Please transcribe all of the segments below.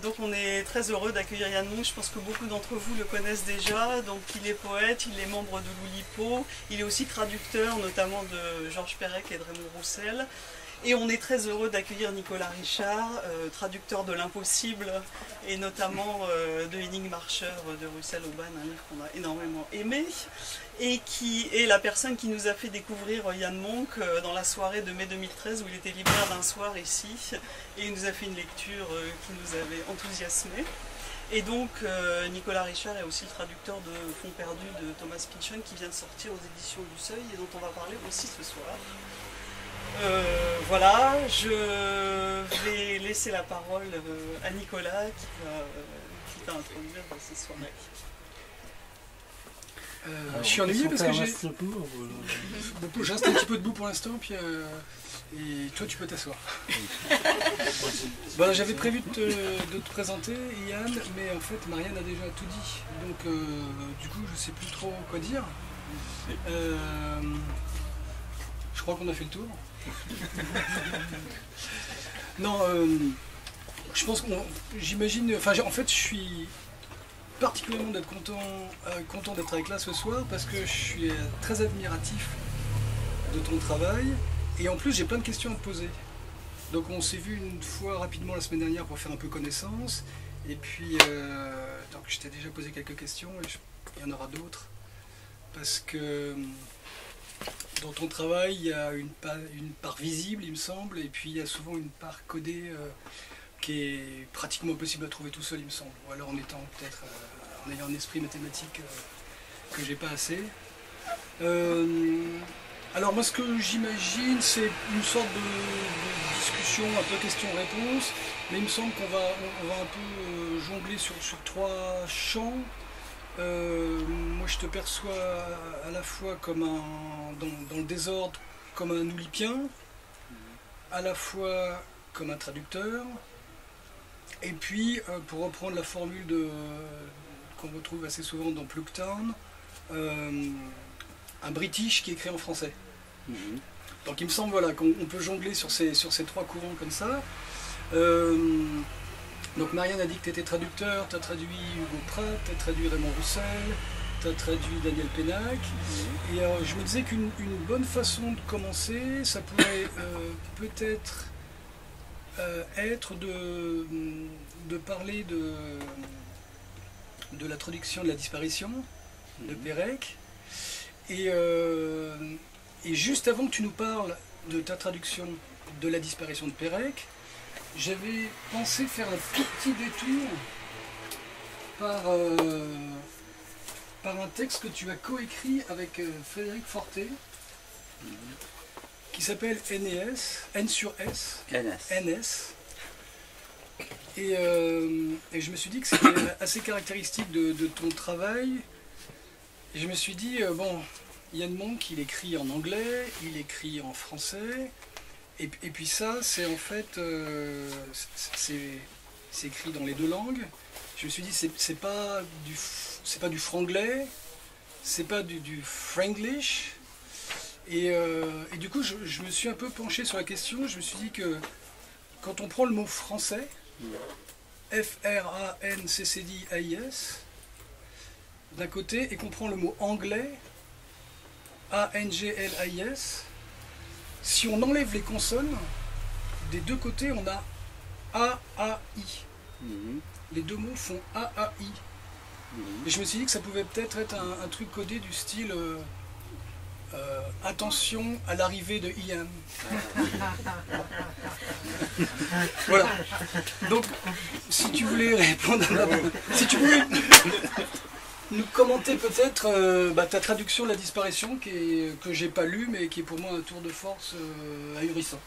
Donc on est très heureux d'accueillir Yann Monk. Je pense que beaucoup d'entre vous le connaissent déjà. Donc il est poète, il est membre de l'Oulipo, il est aussi traducteur notamment de Georges Perec et de Raymond Roussel. Et on est très heureux d'accueillir Nicolas Richard, traducteur de l'impossible et notamment de Henning Marcher de Russell-Aubin, un livre qu'on a énormément aimé, et qui est la personne qui nous a fait découvrir Yann Monk dans la soirée de mai 2013 où il était libraire d'un soir ici, et il nous a fait une lecture qui nous avait enthousiasmés. Et donc Nicolas Richard est aussi le traducteur de Fonds perdus de Thomas Pynchon qui vient de sortir aux éditions du Seuil et dont on va parler aussi ce soir. Voilà, je vais laisser la parole à Nicolas qui va introduire cette soirée. Je suis ennuyé parce que je reste un petit peu debout pour l'instant, puis et toi tu peux t'asseoir. Bon, j'avais prévu de te présenter Yann, mais en fait Marianne a déjà tout dit, donc du coup je sais plus trop quoi dire. Je crois qu'on a fait le tour. Non, je pense j'imagine, en fait je suis particulièrement d'être content d'être avec là ce soir parce que je suis très admiratif de ton travail et en plus j'ai plein de questions à te poser. Donc on s'est vu une fois rapidement la semaine dernière pour faire un peu connaissance et puis donc je t'ai déjà posé quelques questions et il y en aura d'autres parce que dans ton travail, il y a une part visible, il me semble, et puis il y a souvent une part codée qui est pratiquement impossible à trouver tout seul, il me semble. Ou alors en étant peut-être en ayant un esprit mathématique que j'ai pas assez. Alors moi, ce que j'imagine, c'est une sorte de discussion, un peu question-réponse, mais il me semble qu'on va un peu jongler sur trois champs. Moi je te perçois à la fois comme dans le désordre comme un oulipien, à la fois comme un traducteur, et puis pour reprendre la formule qu'on retrouve assez souvent dans Plugtown, un British qui écrit en français. Donc il me semble voilà, qu'on peut jongler sur ces trois courants comme ça. Donc Marianne a dit que tu étais traducteur, tu as traduit Hugo Pratt, tu as traduit Raymond Roussel, tu as traduit Daniel Pénac. Et je me disais qu'une bonne façon de commencer, ça pourrait peut-être être de parler de la traduction de la disparition de Perec. Et juste avant que tu nous parles de ta traduction de la disparition de Perec, j'avais pensé faire un tout petit détour par un texte que tu as coécrit avec Frédéric Forté, qui s'appelle NES, N sur S, NS. Et je me suis dit que c'était assez caractéristique de ton travail. Et je me suis dit, bon, Yann Monk, il écrit en anglais, il écrit en français. Et puis ça, c'est en fait, c'est écrit dans les deux langues. Je me suis dit, c'est pas du franglais, c'est pas du franglish. Et du coup, je me suis un peu penché sur la question. Je me suis dit que quand on prend le mot français, F-R-A-N-C-C-D-A-I-S, d'un côté, et qu'on prend le mot anglais, A-N-G-L-A-I-S, si on enlève les consonnes, des deux côtés, on a A-A-I. Les deux mots font A-A-I. Et je me suis dit que ça pouvait peut-être être un truc codé du style attention à l'arrivée de Ian. Voilà. Donc, si tu voulais répondre si tu voulais nous commenter peut-être ta traduction de la disparition que j'ai pas lue mais qui est pour moi un tour de force ahurissant.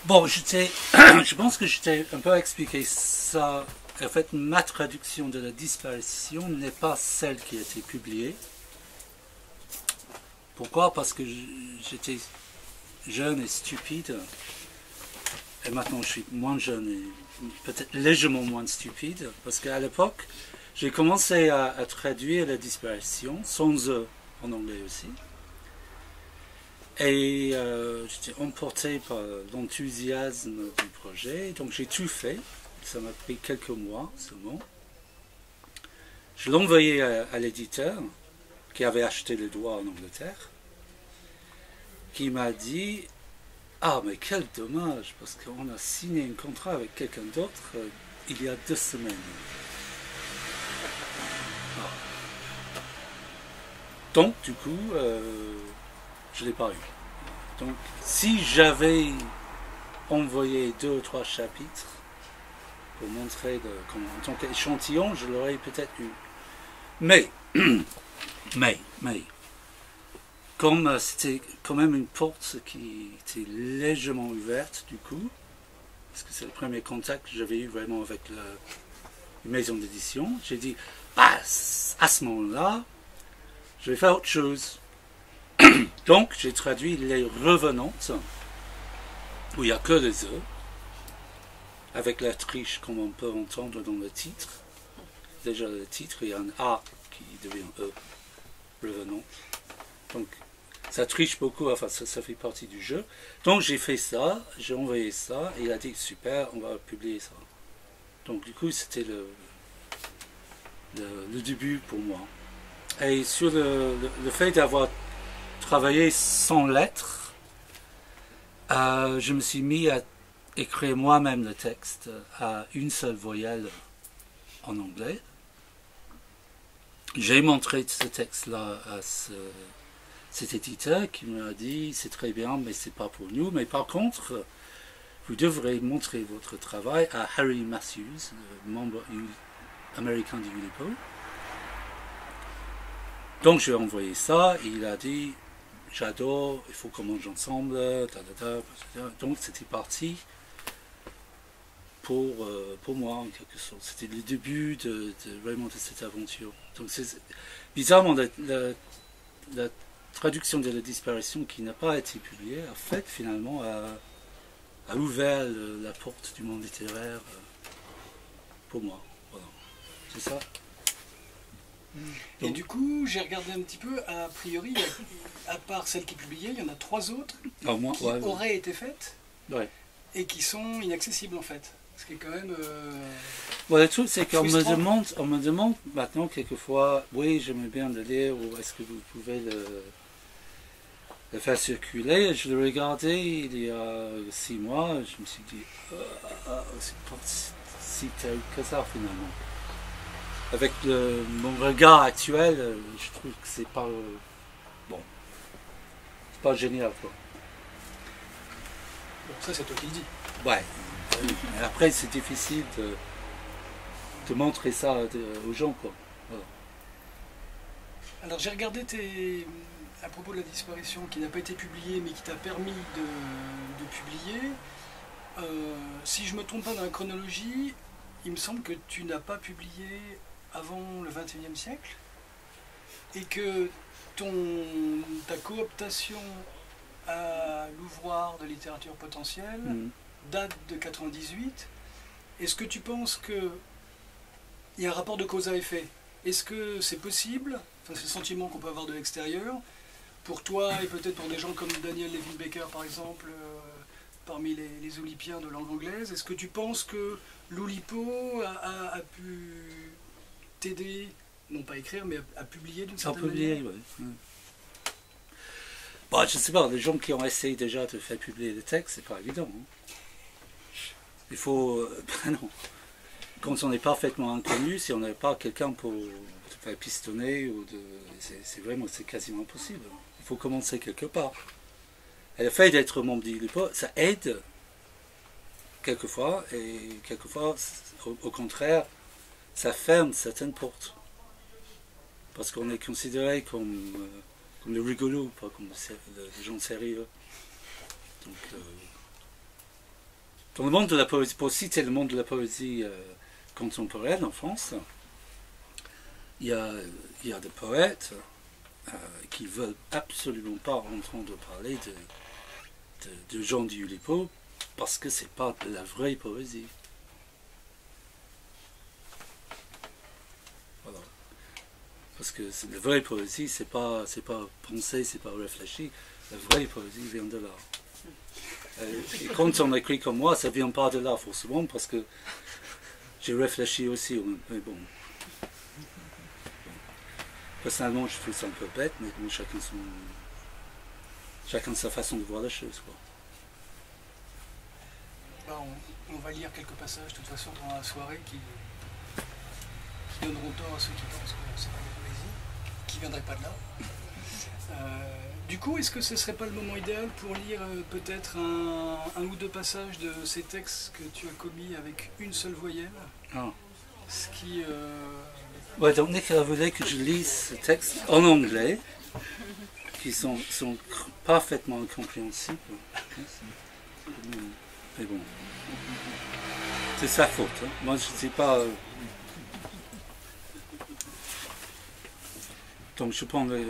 Bon, je pense que je t'ai un peu expliqué ça. En fait, ma traduction de la disparition n'est pas celle qui a été publiée. Pourquoi? Parce que j'étais jeune et stupide. Et maintenant, je suis moins jeune et peut-être légèrement moins stupide. Parce qu'à l'époque, j'ai commencé à traduire la disparition, sans E en anglais aussi. Et j'étais emporté par l'enthousiasme du projet, donc j'ai tout fait. Ça m'a pris quelques mois seulement. Je l'ai envoyé à l'éditeur qui avait acheté les droits en Angleterre, qui m'a dit « Ah, mais quel dommage, parce qu'on a signé un contrat avec quelqu'un d'autre il y a 2 semaines. » Ah. Donc, du coup, je ne l'ai pas eu. Donc, si j'avais envoyé 2 ou 3 chapitres pour montrer en tant qu'échantillon, je l'aurais peut-être eu. Mais, comme c'était quand même une porte qui était légèrement ouverte du coup, parce que c'est le premier contact que j'avais eu vraiment avec une maison d'édition, j'ai dit, à ce moment-là, je vais faire autre chose. Donc, j'ai traduit Les Revenantes, où il n'y a que les œufs, avec la triche comme on peut entendre dans le titre. Déjà le titre, il y a un A qui devient E, revenant. Donc ça triche beaucoup, enfin ça fait partie du jeu. Donc j'ai fait ça, j'ai envoyé ça, et il a dit super, on va publier ça. Donc du coup c'était le début pour moi. Et sur le fait d'avoir travaillé sans lettres, je me suis mis à écrire moi-même le texte à une seule voyelle en anglais. J'ai montré ce texte-là à cet éditeur qui m'a dit c'est très bien mais c'est pas pour nous, mais par contre vous devrez montrer votre travail à Harry Matthews, le membre américain du Oulipo. Donc j'ai envoyé ça et il a dit j'adore, il faut qu'on mange ensemble, donc c'était parti pour moi en quelque sorte. C'était le début vraiment de cette aventure. Donc c'est bizarrement la traduction de La Disparition qui n'a pas été publiée a fait finalement a ouvert la porte du monde littéraire pour moi. Voilà. C'est ça. Et du coup, j'ai regardé un petit peu, a priori, à part celle qui est publiée, il y en a 3 autres qui auraient été faites et qui sont inaccessibles en fait. Ce qui est quand même. Le truc, c'est qu'on me demande maintenant quelquefois, oui, j'aimerais bien le lire, ou est-ce que vous pouvez le faire circuler. Je l'ai regardé il y a 6 mois, je me suis dit, c'est pas si terrible que ça finalement. Avec mon regard actuel, je trouve que c'est pas. Bon. C'est pas génial quoi. Bon, ça c'est toi qui le dis. Ouais. Après, c'est difficile de montrer ça aux gens, quoi. Voilà. Alors, j'ai regardé à propos de La Disparition, qui n'a pas été publiée, mais qui t'a permis de publier. Si je ne me trompe pas dans la chronologie, il me semble que tu n'as pas publié avant le XXIe siècle, et que ta cooptation à l'ouvroir de littérature potentielle date de 98. Est-ce que tu penses qu'il y a un rapport de cause à effet? Est-ce que c'est possible, enfin, c'est le sentiment qu'on peut avoir de l'extérieur, pour toi et peut-être pour des gens comme Daniel Levin-Baker par exemple, parmi les oulipiens de langue anglaise, est-ce que tu penses que l'Oulipo a pu t'aider, non pas à écrire, mais à publier d'une certaine manière? Oui. Bon, je ne sais pas, les gens qui ont essayé déjà de faire publier des textes, c'est pas évident. Hein. Il faut. Non. Quand on est parfaitement inconnu, si on n'a pas quelqu'un pour te faire pistonner, c'est quasiment impossible. Il faut commencer quelque part. Et le fait d'être membre du Oulipo, ça aide quelquefois, et quelquefois, au contraire, ça ferme certaines portes. Parce qu'on est considéré comme le rigolo, pas comme les gens sérieux. Donc, dans le monde de la poésie, pour citer le monde de la poésie contemporaine en France, il y a des poètes qui ne veulent absolument pas entendre parler de gens du Oulipo parce que c'est pas de la vraie poésie. Voilà. Parce que la vraie poésie, c'est pas pensé, c'est pas réfléchi, La vraie poésie vient de là. Et quand on écrit comme moi, ça ne vient pas de là forcément, parce que j'ai réfléchi aussi. Mais bon. Personnellement, je trouve ça un peu bête, mais bon, chacun sa façon de voir la chose, quoi. Bah, on va lire quelques passages de toute façon dans la soirée qui donneront tort à ceux qui pensent que c'est pas de la poésie, qui ne viendraient pas de là. Du coup, est-ce que ce ne serait pas le moment idéal pour lire peut-être un ou deux passages de ces textes que tu as commis avec une seule voyelle? Ce qui... Ouais, donc Nicolas voulait que je lise ces textes en anglais, qui sont parfaitement incompréhensibles. Mais bon, c'est sa faute. Hein. Moi, je ne sais pas... Donc, je prends les...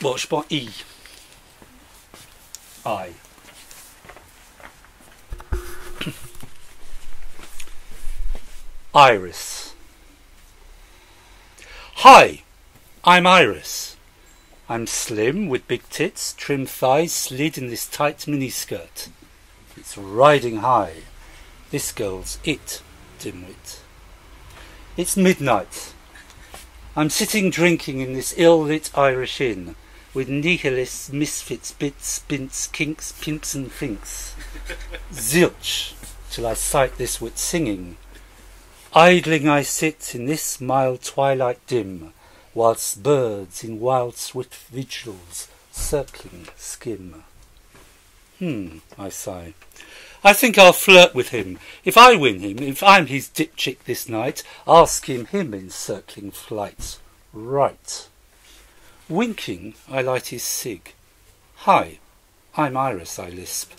Bon, je prends I. Iris. Hi, I'm Iris. I'm slim, with big tits, trim thighs, slid in this tight miniskirt. It's riding high. This girl's it, dimwit. It's midnight. I'm sitting drinking in this ill-lit Irish inn, with nihilists, misfits, bits, bints, kinks, pimps and finks. Zilch, till I sight this wit singing. Idling I sit in this mild twilight dim, whilst birds in wild swift vigils circling skim. I sigh. I think I'll flirt with him. If I win him, if I'm his dipchick this night, I'll skim him in circling flight. Right. Winking, I light his cig. Hi, I'm Iris, I lisp.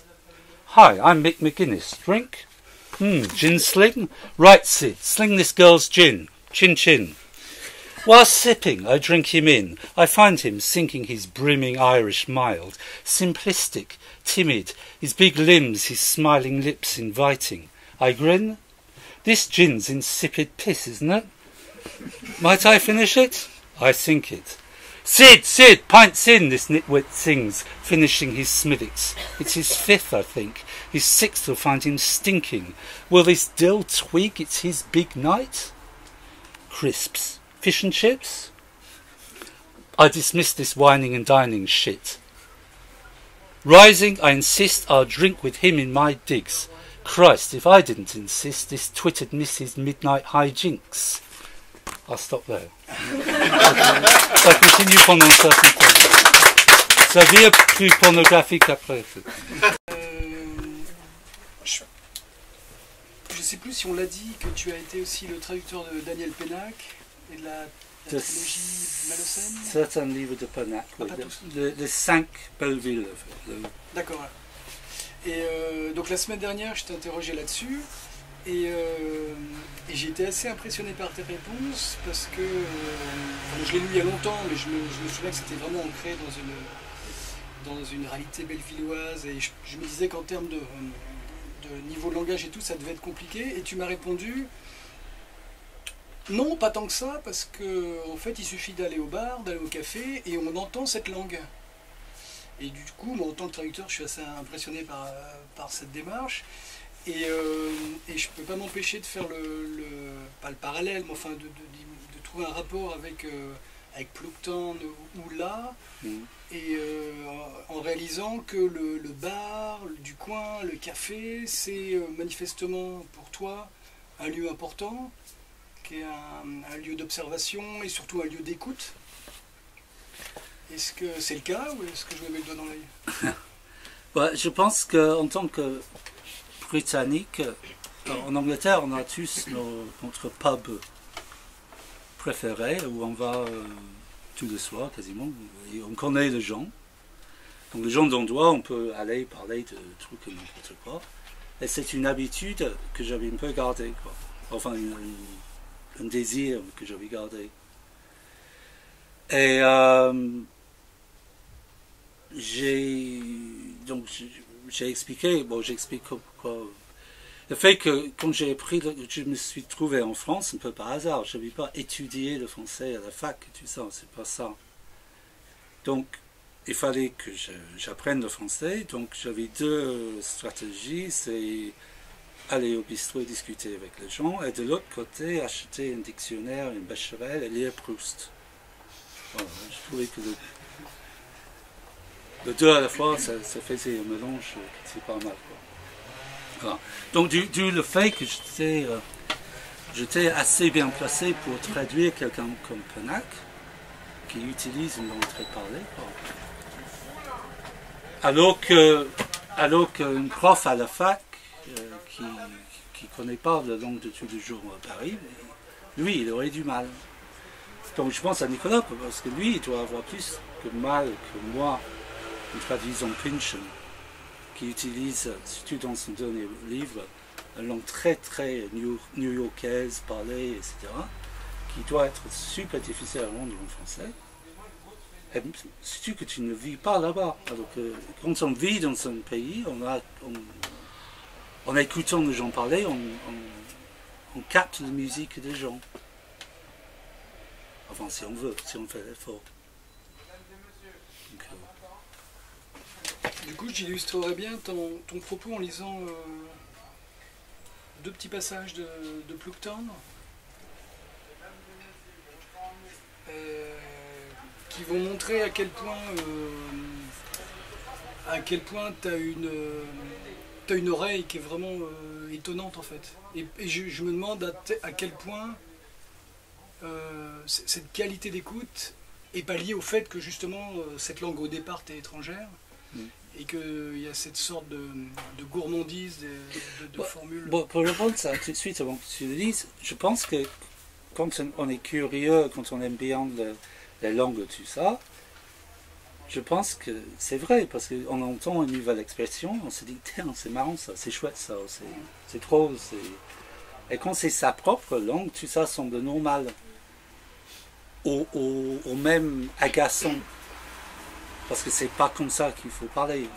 Hi, I'm Mick McGuinness. Drink? Gin sling? Right, Sid, sling this girl's gin. Chin chin. While sipping, I drink him in. I find him sinking his brimming Irish mild, simplistic, timid, his big limbs, his smiling lips inviting. I grin. This gin's insipid piss, isn't it? Might I finish it? I sink it. Sid, Sid, pints in, this nitwit sings, finishing his smithix. It's his fifth, I think. His sixth will find him stinking. Will this dill twig it's his big night? Crisps. Fish and chips? I dismiss this whining and dining shit. Rising, I insist I'll drink with him in my digs. Christ, if I didn't insist, this twittered misses midnight hijinks. I'll stop there. Ça continue pendant un certain temps. Ça devient plus pornographique après. Je sais plus si on l'a dit que tu as été aussi le traducteur de Daniel Pénac et de la trilogie Malocène. Certains livres de Pénac, oui. Les 5 Belleville. D'accord. Et donc la semaine dernière, je t'ai interrogé là-dessus. Et j'ai été assez impressionné par tes réponses parce que je l'ai lu il y a longtemps, mais je me souviens que c'était vraiment ancré dans une réalité bellevilloise. Et je me disais qu'en termes de niveau de langage et tout, ça devait être compliqué. Et tu m'as répondu non, pas tant que ça, parce que en fait, il suffit d'aller au bar, d'aller au café, et on entend cette langue. Et du coup, moi, en tant que traducteur, je suis assez impressionné par cette démarche. Et je ne peux pas m'empêcher de faire pas le parallèle, mais enfin de trouver un rapport avec Ploughton ou là, et en réalisant que le bar du coin, le café, c'est manifestement pour toi un lieu important, qui est un lieu d'observation et surtout un lieu d'écoute. Est-ce que c'est le cas ou est-ce que je me mets le doigt dans l'œil? Ouais, je pense qu'en tant que Britannique, en Angleterre, on a tous notre pub préféré où on va tous les soirs quasiment, et on connaît les gens. Donc les gens d'endroit, on peut aller parler de trucs et n'importe quoi. Et c'est une habitude que j'avais un peu gardée, quoi. Enfin, un désir que j'avais gardé. Et j'ai expliqué, bon, j'explique quoi. le fait que quand j'ai appris, je me suis trouvé en France un peu par hasard. Je n'avais pas étudié le français à la fac et tout ça, c'est pas ça. Donc, il fallait que j'apprenne le français. Donc, j'avais deux stratégies. C'est aller au bistrot discuter avec les gens, et de l'autre côté, acheter un dictionnaire, une Becherel et lire Proust. Voilà, je trouvais que le deux à la fois, ça faisait un mélange, c'est pas mal, quoi. Voilà. Donc, du le fait que j'étais assez bien placé pour traduire quelqu'un comme Pennac, qui utilise une langue très parlée, quoi. Alors qu'un prof à la fac qui ne connaît pas la langue de tous les jours à Paris, lui, il aurait du mal. Donc je pense à Nicolas, parce que lui, il doit avoir plus de mal que moi en traduisant Pynchon, qui utilise, surtout dans son dernier livre, une langue très très new-yorkaise, parlée, etc., qui doit être super difficile à rendre en français. Et surtout que tu ne vis pas là-bas. Alors que quand on vit dans un pays, en écoutant les gens parler, on capte la musique des gens. Enfin, si on veut, si on fait l'effort. Du coup, j'illustrerai bien ton propos en lisant deux petits passages de Ploughtown. Qui vont montrer à quel point tu as une oreille qui est vraiment étonnante en fait. Et je me demande à quel point cette qualité d'écoute n'est pas liée au fait que justement cette langue au départ t'est étrangère et qu'il y a cette sorte de gourmandise de formules. Bon, pour répondre à ça tout de suite avant que tu le dises, je pense que quand on est curieux, quand on aime bien la langue et tout ça, je pense que c'est vrai, parce qu'on entend une nouvelle expression, on se dit, tiens, c'est marrant ça, c'est chouette ça, c'est drôle. Et quand c'est sa propre langue, tout ça semble normal, ou même agaçant, parce que c'est pas comme ça qu'il faut parler.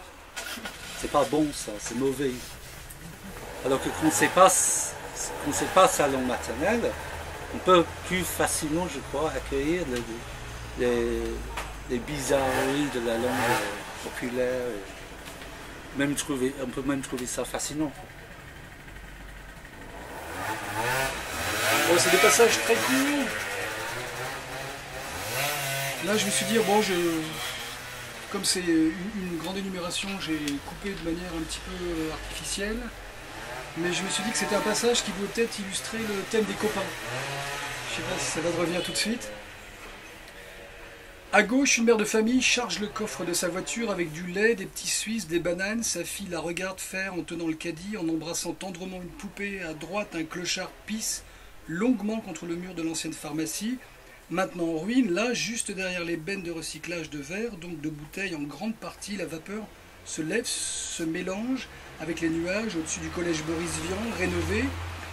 C'est pas bon ça, c'est mauvais. Alors que quand c'est pas sa langue maternelle, on peut plus facilement, je crois, accueillir les bizarreries de la langue populaire. On peut même trouver ça fascinant. Bon, c'est des passages très courts. Là, je me suis dit, bon, comme c'est une grande énumération, j'ai coupé de manière un petit peu artificielle. Mais je me suis dit que c'était un passage qui pouvait peut-être illustrer le thème des copains. Je ne sais pas si ça va te revenir tout de suite. À gauche, une mère de famille charge le coffre de sa voiture avec du lait, des petits Suisses, des bananes. Sa fille la regarde faire en tenant le caddie, en embrassant tendrement une poupée. À droite, un clochard pisse longuement contre le mur de l'ancienne pharmacie. Maintenant en ruine, là, juste derrière les bennes de recyclage de verre, donc de bouteilles en grande partie, la vapeur se lève, se mélange avec les nuages au-dessus du collège Boris Vian, rénové,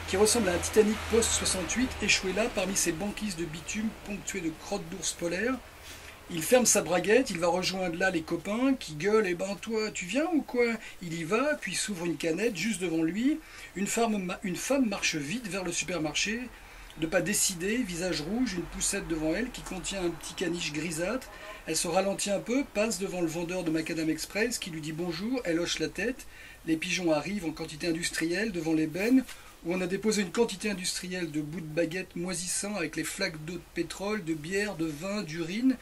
qui ressemble à un Titanic post-68, échoué là parmi ses banquises de bitume ponctuées de crottes d'ours polaires. Il ferme sa braguette, il va rejoindre là les copains qui gueulent « Eh ben toi, tu viens ou quoi ?» Il y va, puis s'ouvre une canette juste devant lui. Une femme marche vite vers le supermarché, de pas décidé, visage rouge, une poussette devant elle qui contient un petit caniche grisâtre. Elle se ralentit un peu, passe devant le vendeur de Macadam Express qui lui dit bonjour, elle hoche la tête. Les pigeons arrivent en quantité industrielle devant les bennes où on a déposé une quantité industrielle de bouts de baguettes moisissants avec les flaques d'eau de pétrole, de bière, de vin, d'urine.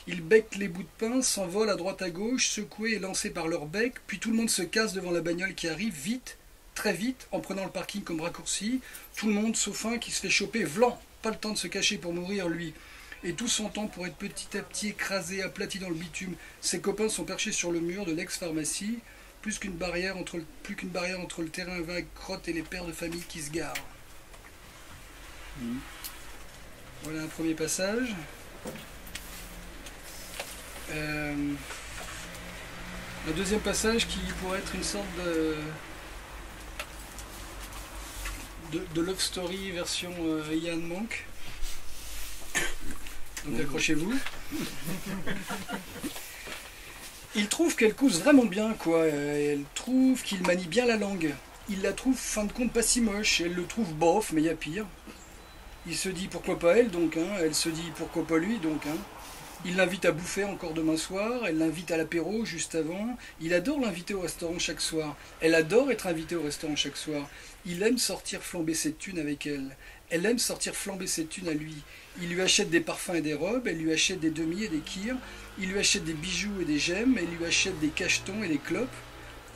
Ils becquent les bouts de pain, s'envolent à droite à gauche, secoués et lancés par leur bec, puis tout le monde se casse devant la bagnole qui arrive, vite, très vite, en prenant le parking comme raccourci. Tout le monde, sauf un qui se fait choper, vlan, pas le temps de se cacher pour mourir, lui. Et tout son temps pour être petit à petit écrasé, aplati dans le bitume. Ses copains sont perchés sur le mur de l'ex-pharmacie, plus qu'une barrière entre le terrain vague crotte et les pères de famille qui se garent. Voilà un premier passage. Un deuxième passage qui pourrait être une sorte de love story version Ian Monk. Donc accrochez-vous. Il trouve qu'elle cause vraiment bien, quoi. Elle trouve qu'il manie bien la langue. il la trouve, fin de compte, pas si moche. Elle le trouve bof, mais il y a pire. Il se dit pourquoi pas elle, donc, hein. Elle se dit pourquoi pas lui, donc, hein. Il l'invite à bouffer encore demain soir, elle l'invite à l'apéro juste avant. Il adore l'inviter au restaurant chaque soir. Elle adore être invitée au restaurant chaque soir. Il aime sortir flamber ses thunes avec elle. Elle aime sortir flamber ses thunes à lui. Il lui achète des parfums et des robes, elle lui achète des demi et des kirs. Il lui achète des bijoux et des gemmes, elle lui achète des cachetons et des clopes.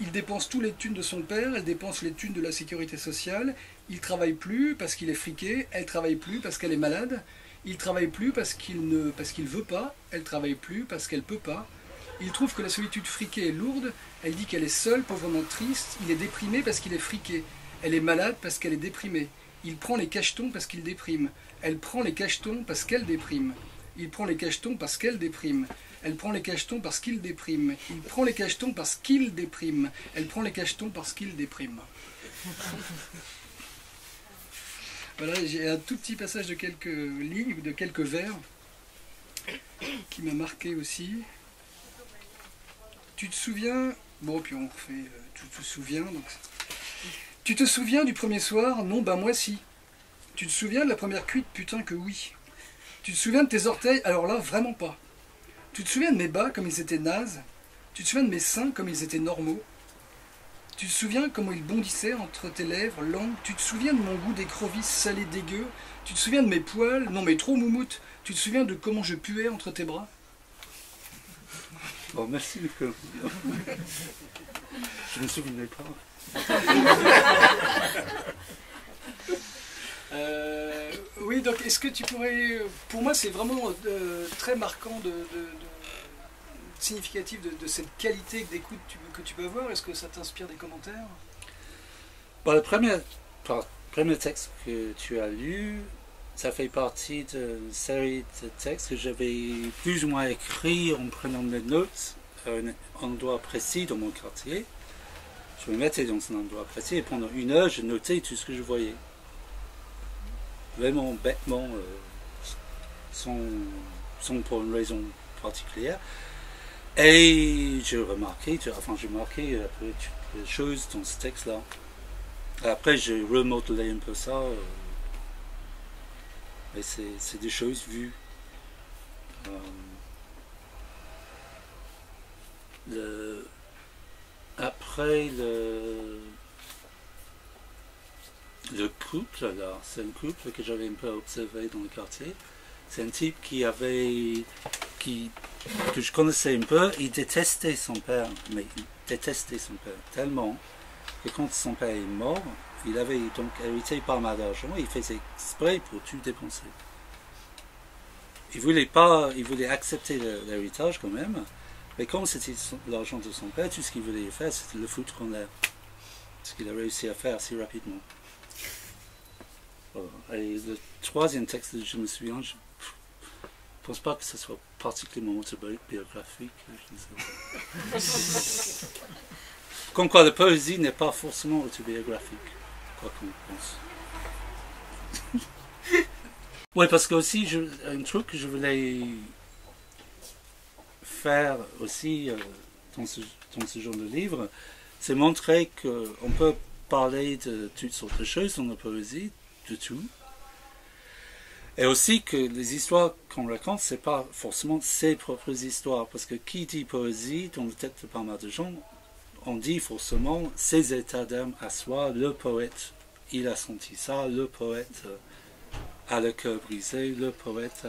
Il dépense tous les thunes de son père, elle dépense les thunes de la sécurité sociale. Il travaille plus parce qu'il est friqué, elle travaille plus parce qu'elle est malade. Il travaille plus parce qu'il veut pas, elle travaille plus parce qu'elle peut pas. Il trouve que la solitude friquée est lourde, elle dit qu'elle est seule, pauvrement triste. Il est déprimé parce qu'il est friqué. Elle est malade parce qu'elle est déprimée. Il prend les cachetons parce qu'il déprime. Elle prend les cachetons parce qu'elle déprime. Il prend les cachetons parce qu'elle déprime. Elle prend les cachetons parce qu'il déprime. Il prend les cachetons parce qu'il déprime. Elle prend les cachetons parce qu'il déprime. Voilà, j'ai un tout petit passage de quelques lignes, de quelques vers, qui m'a marqué aussi. Tu te souviens... Bon, puis on refait... Tu te souviens, donc... Tu te souviens du premier soir? Non, ben moi si. Tu te souviens de la première cuite? Putain que oui. Tu te souviens de tes orteils? Alors là, vraiment pas. Tu te souviens de mes bas comme ils étaient nazes? Tu te souviens de mes seins comme ils étaient normaux? Tu te souviens comment ils bondissaient entre tes lèvres, langue? Tu te souviens de mon goût d'écrevisse salée dégueu? Tu te souviens de mes poils? Non mais trop moumoute. Tu te souviens de comment je puais entre tes bras? Bon, merci Nicolas. Je ne me souvenais pas. Oui, donc est-ce que tu pourrais... Pour moi, c'est vraiment très marquant, significatif de cette qualité d'écoute que tu peux avoir. Est-ce que ça t'inspire des commentaires? Bon, le premier texte que tu as lu, ça fait partie d'une série de textes que j'avais plus ou moins écrits en prenant des notes à un endroit précis dans mon quartier. Je me mettais dans un endroit précis et pendant 1 heure, je notais tout ce que je voyais. Vraiment bêtement, sans pour une raison particulière. Et j'ai marqué les choses dans ce texte-là. Après, j'ai remodelé un peu ça. Et c'est des choses vues. Après le couple, là, c'est un couple que j'avais un peu observé dans le quartier. C'est un type que je connaissais un peu, il détestait son père, mais il détestait son père tellement que quand son père est mort, il avait donc hérité pas mal d'argent et il faisait exprès pour tout dépenser. Il voulait accepter l'héritage quand même, mais comme c'était l'argent de son père, tout ce qu'il voulait faire, c'était le foutre en l'air. Ce qu'il a réussi à faire si rapidement. Et le troisième texte, je me souviens, je ne pense pas que ce soit particulièrement autobiographique. Je ne sais pas. Comme quoi la poésie n'est pas forcément autobiographique, quoi qu'on pense. Oui, parce que aussi, un truc que je voulais faire aussi dans ce genre de livre, c'est montrer qu'on peut parler de toutes sortes de choses dans la poésie, de tout. Et aussi que les histoires qu'on raconte, c'est pas forcément ses propres histoires. Parce que qui dit poésie, dans la tête de pas mal de gens, on dit forcément ses états d'âme à soi. Le poète, il a senti ça. Le poète a le cœur brisé. Le poète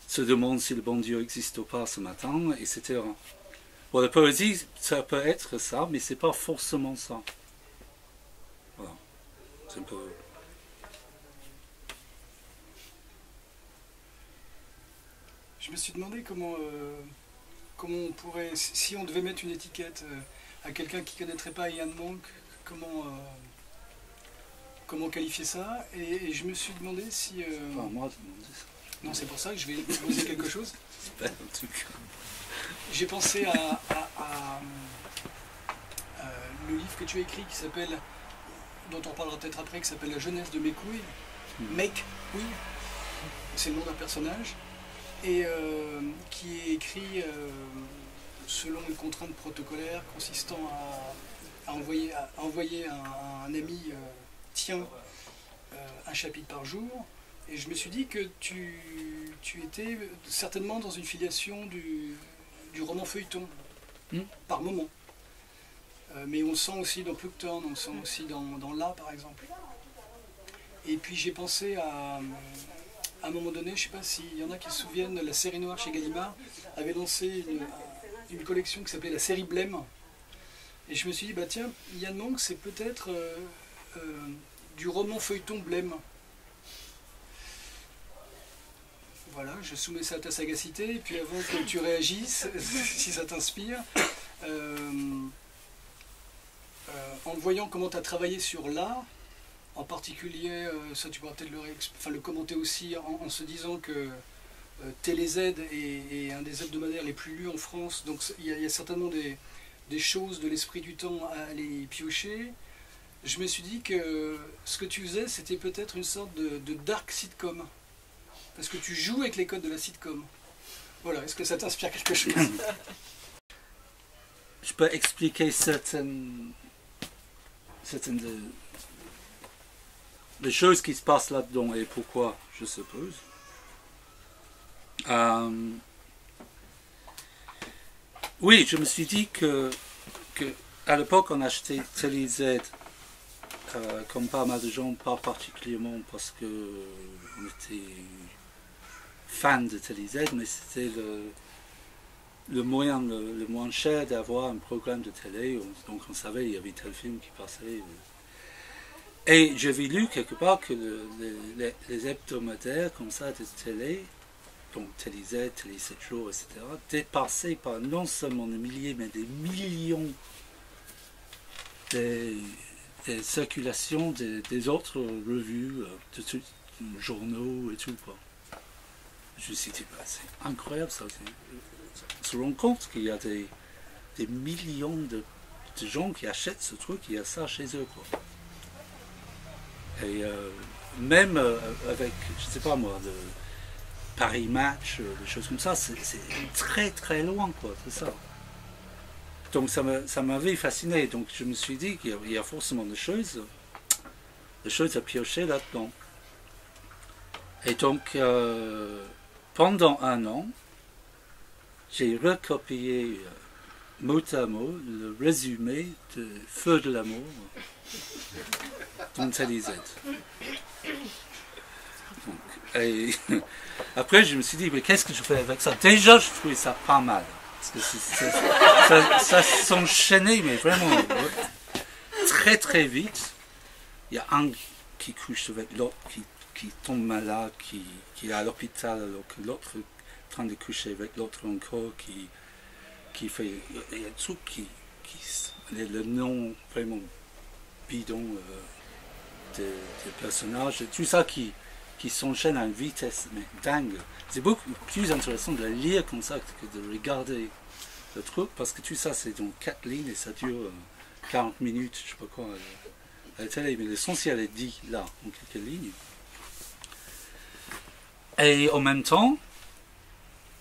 se demande si le bon Dieu existe ou pas ce matin, etc. Bon, la poésie, ça peut être ça, mais c'est pas forcément ça. Voilà. C'est un peu... Je me suis demandé comment on pourrait, si on devait mettre une étiquette à quelqu'un qui ne connaîtrait pas Ian Monk, comment qualifier ça, et je me suis demandé si... Enfin, moi, je me demandais ça. Non, c'est pour ça que je vais vous poser quelque chose. C'est pas un truc. J'ai pensé à le livre que tu as écrit qui s'appelle, dont on parlera peut-être après, qui s'appelle La jeunesse de mes couilles. Make couilles, c'est le nom d'un personnage, et qui est écrit selon une contrainte protocolaire consistant envoyer à un ami tiens, un chapitre par jour. Et je me suis dit que tu étais certainement dans une filiation du roman feuilleton, par moment. Mais on le sent aussi dans Pluckton, on le sent aussi dans La, par exemple. Et puis j'ai pensé à un moment donné, je ne sais pas s'il y en a qui se souviennent, la série noire chez Gallimard avait lancé une collection qui s'appelait la série Blême. Et je me suis dit, bah tiens, Yann Moix, c'est peut-être du roman feuilleton Blême. Voilà, je soumets ça à ta sagacité, et puis avant que tu réagisses, si ça t'inspire, en voyant comment tu as travaillé sur l'art, en particulier, ça tu pourras peut-être le commenter aussi, en se disant que TéléZ est un des hebdomadaires les plus lus en France, donc il y a certainement des choses de l'esprit du temps à aller piocher. Je me suis dit que ce que tu faisais, c'était peut-être une sorte de dark sitcom. Parce que tu joues avec les codes de la sitcom. Voilà, est-ce que ça t'inspire quelque chose? Je peux expliquer certaines des choses qui se passent là-dedans et pourquoi, je suppose. Oui, je me suis dit que à l'époque, on achetait TéléZ, comme pas mal de gens, pas particulièrement parce que on était fan de TéléZ, mais c'était le moyen le moins cher d'avoir un programme de télé, donc on savait qu'il y avait tel film qui passait. Et j'avais lu quelque part que les hebdomadaires comme ça de télé, donc TéléZ, Télé 7 jours, etc., dépassaient par non seulement des milliers, mais des millions des circulations des autres revues, de tous les journaux et tout, quoi. Je me suis dit, bah, c'est incroyable ça. On se rend compte qu'il y a des millions de gens qui achètent ce truc, qui a ça chez eux, quoi. Et même avec, je sais pas moi, le Paris Match, des choses comme ça, c'est très très loin, quoi, c'est ça. Donc ça m'avait fasciné, donc je me suis dit qu'il y a forcément des choses à piocher là-dedans. Et donc, pendant un an, j'ai recopié mot à mot le résumé de Feu de l'amour dans TéléZ. Et après, je me suis dit, mais qu'est-ce que je fais avec ça? Déjà, je trouvais ça pas mal. Parce que ça s'enchaînait, mais vraiment très très vite. Il y a un qui couche avec l'autre, qui tombe malade, qui est à l'hôpital, alors que l'autre est en train de coucher avec l'autre encore, qui fait... Il y a tout le nom vraiment bidon des personnages, tout ça qui s'enchaîne à une vitesse mais dingue. C'est beaucoup plus intéressant de la lire comme ça que de regarder le truc, parce que tout ça c'est dans 4 lignes et ça dure 40 minutes, je sais pas quoi, à la télé, mais l'essentiel est dit là, en quelques lignes. Et en même temps,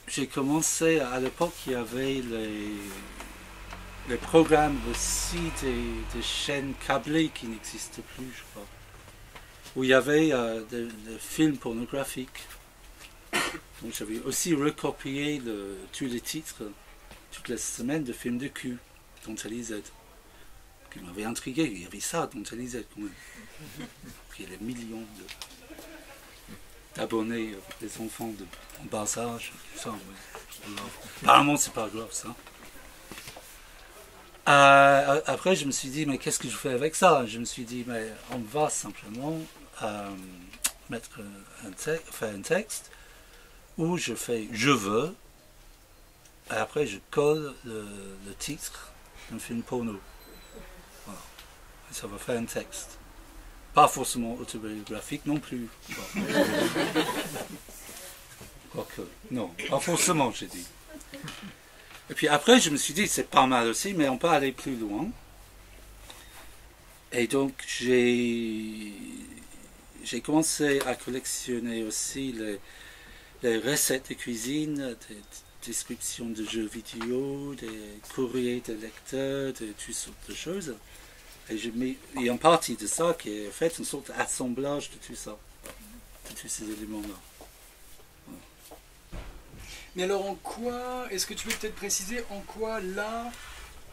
j'ai commencé, à l'époque, il y avait les programmes aussi des chaînes câblées qui n'existent plus, je crois, où il y avait des films pornographiques. Donc j'avais aussi recopié tous les titres, toutes les semaines de films de cul dans TéléZ, qui m'avait intrigué. Il y avait ça dans TéléZ quand même. Il y a des millions d'abonnés, des enfants en bas âge, tout ça. Ouais. Apparemment, c'est pas grave ça. Après, je me suis dit, mais qu'est-ce que je fais avec ça? Je me suis dit, mais on va simplement faire un texte où je fais « je veux », et après je colle le titre d'un film porno. Voilà. Et ça va faire un texte. Pas forcément autobiographique non plus. Bon. Quoique, non, pas forcément, j'ai dit. Et puis après, je me suis dit, c'est pas mal aussi, mais on peut aller plus loin. Et donc, j'ai commencé à collectionner aussi les recettes de cuisine descriptions de jeux vidéo, des courriers de lecteurs, de toutes sortes de choses. Et j'ai mis une partie de ça qui est en fait une sorte d'assemblage de tout ça, de tous ces éléments-là. Mais alors en quoi, est-ce que tu peux peut-être préciser en quoi là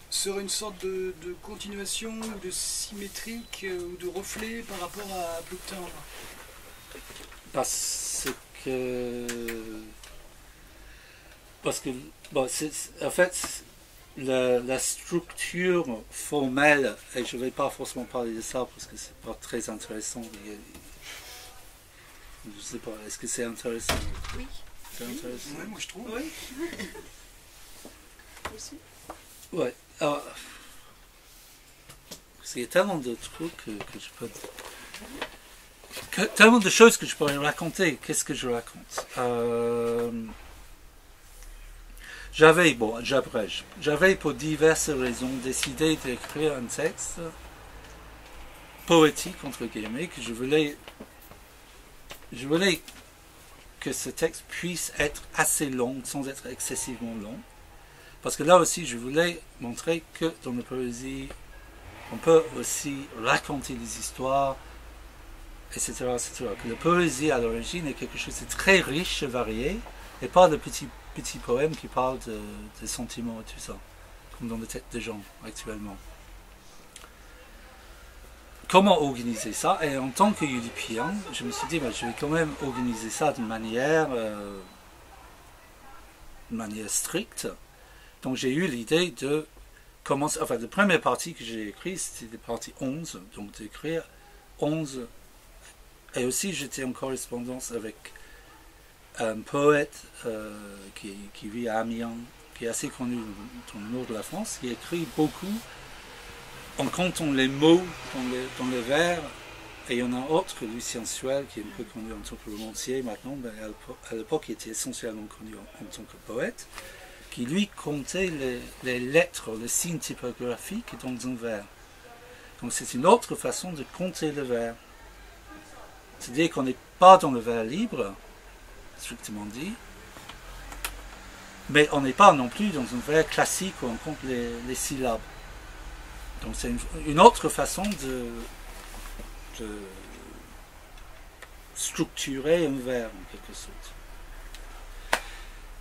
serait une sorte de continuation ou de symétrique ou de reflet par rapport à Plougtown? Parce que bon, en fait la structure formelle, et je ne vais pas forcément parler de ça parce que c'est pas très intéressant. Je ne sais pas, est-ce que c'est intéressant? Oui. C'est intéressant. Ouais, moi je trouve. Oui. Aussi. Ouais. Alors, il y a tellement de trucs que je peux... tellement de choses que je pourrais raconter. Qu'est-ce que je raconte? J'avais pour diverses raisons décidé d'écrire un texte poétique, entre guillemets, que je voulais que ce texte puisse être assez long, sans être excessivement long. Parce que là aussi, je voulais montrer que dans la poésie, on peut aussi raconter des histoires, etc., etc. Que la poésie, à l'origine, est quelque chose de très riche et varié, et pas de petits poèmes qui parlent de sentiments et tout ça, comme dans la tête des gens actuellement. Comment organiser ça? Et en tant que Udipien, je me suis dit, je vais quand même organiser ça de manière stricte. Donc j'ai eu l'idée de commencer, enfin la première partie que j'ai écrite, c'était la partie 11, donc d'écrire 11, et aussi j'étais en correspondance avec un poète qui vit à Amiens, qui est assez connu dans le nord de la France, qui écrit beaucoup en comptant les mots dans les vers, et il y en a un autre, Lucien Suel, qui est un peu connu en tant que romancier maintenant, mais à l'époque il était essentiellement connu en tant que poète, qui lui comptait les lettres, les signes typographiques dans un vers. Donc c'est une autre façon de compter le vers. C'est-à-dire qu'on n'est pas dans le vers libre, strictement dit, mais on n'est pas non plus dans un vers classique où on compte les syllabes. Donc c'est une autre façon de structurer un vers en quelque sorte.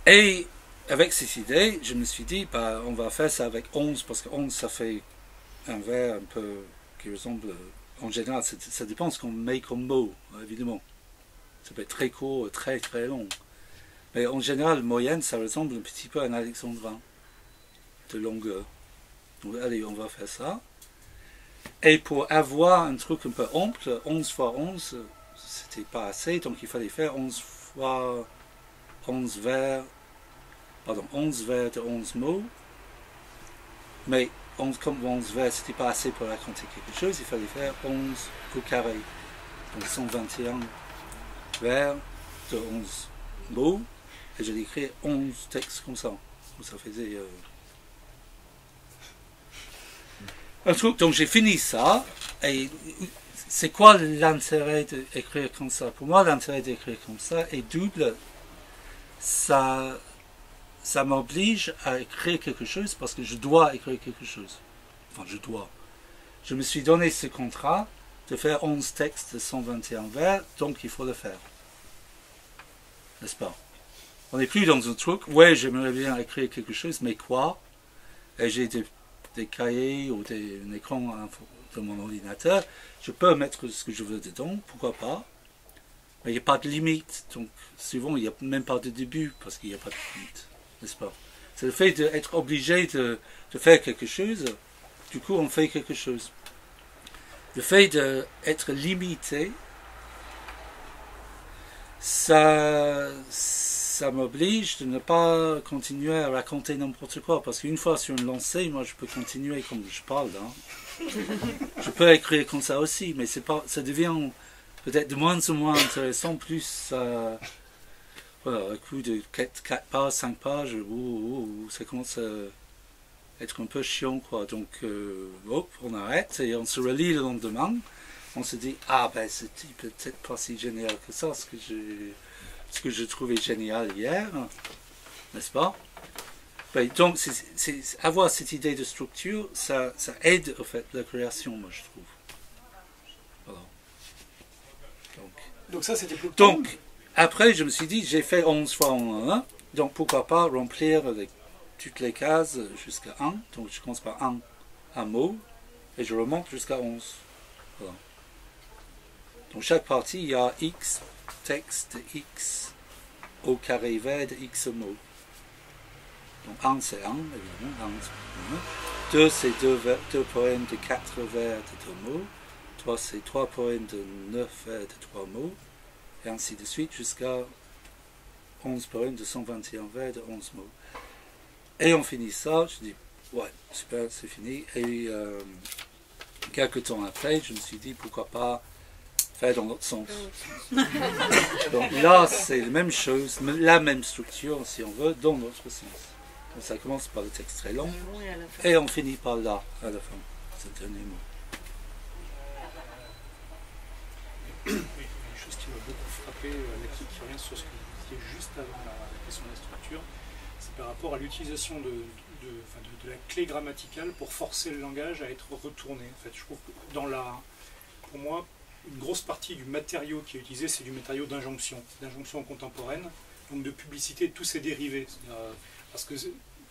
Et avec cette idée, je me suis dit, on va faire ça avec 11, parce que 11 ça fait un vers un peu qui ressemble, en général ça dépend de ce qu'on met comme mot, évidemment. Ça peut être très court, très très long. Mais en général, moyenne, ça ressemble un petit peu à un alexandrin de longueur. Donc allez, on va faire ça. Et pour avoir un truc un peu ample, 11 fois 11, c'était pas assez, donc il fallait faire 11 fois 11 vers, pardon, 11 vers de 11 mots. Mais comme 11 vers, c'était pas assez pour raconter quelque chose, il fallait faire 11 au carré. Donc 121 vers de 11 mots. Et j'ai écrit 11 textes comme ça. Donc ça faisait... un truc. Donc j'ai fini ça. Et c'est quoi l'intérêt d'écrire comme ça? Pour moi, l'intérêt d'écrire comme ça est double. Ça m'oblige à écrire quelque chose parce que je dois écrire quelque chose. Enfin, je dois. Je me suis donné ce contrat de faire 11 textes de 121 vers, donc il faut le faire. N'est-ce pas? On n'est plus dans un truc, ouais, j'aimerais bien écrire quelque chose, mais quoi? Et j'ai des cahiers ou un écran de mon ordinateur, je peux mettre ce que je veux dedans, pourquoi pas? Mais il n'y a pas de limite, donc souvent il n'y a même pas de début parce qu'il n'y a pas de limite, n'est-ce pas? C'est le fait d'être obligé de faire quelque chose, du coup on fait quelque chose. Le fait d'être limité, ça m'oblige de ne pas continuer à raconter n'importe quoi, parce qu'une fois sur une lancée, moi je peux continuer comme je parle, hein. Je peux écrire comme ça aussi, mais ça devient peut-être de moins en moins intéressant, plus voilà, un coup de 4 pages, 5 pages, ça commence à être un peu chiant, quoi. Donc hop, on arrête et on se relit le lendemain, on se dit, ah ben c'était peut-être pas si génial que ça, ce que je trouvais génial hier. n'est-ce pas? Ben, donc, avoir cette idée de structure, ça aide au fait la création, moi je trouve. Voilà. Donc ça c'était plutôt... Donc, après je me suis dit, j'ai fait 11 fois en 1, donc pourquoi pas remplir toutes les cases jusqu'à 1. Donc je commence par un mot, et je remonte jusqu'à 11. Voilà. Dans chaque partie, il y a X texte, X au carré vert de X mots. Donc 1 c'est 1, évidemment, 1 c'est 1. 2 c'est 2 poèmes de 4 vers de 2 mots. 3 c'est 3 poèmes de 9 vers de 3 mots. Et ainsi de suite jusqu'à 11 poèmes de 121 vers de 11 mots. Et on finit ça, je dis, ouais, super, c'est fini. Et quelques temps après, je me suis dit, pourquoi pas faire dans l'autre sens. Donc là, c'est la même chose, la même structure, si on veut, dans l'autre sens. Donc ça commence par le texte très long, et on finit par là, à la fin, ce dernier mot. Une chose qui m'a beaucoup frappé, qui revient sur ce que vous disiez juste avant la question de la structure, c'est par rapport à l'utilisation de la clé grammaticale pour forcer le langage à être retourné. En fait, je trouve que pour moi, une grosse partie du matériau qui est utilisé, c'est du matériau d'injonction contemporaine, donc de publicité de tous ses dérivés. Parce que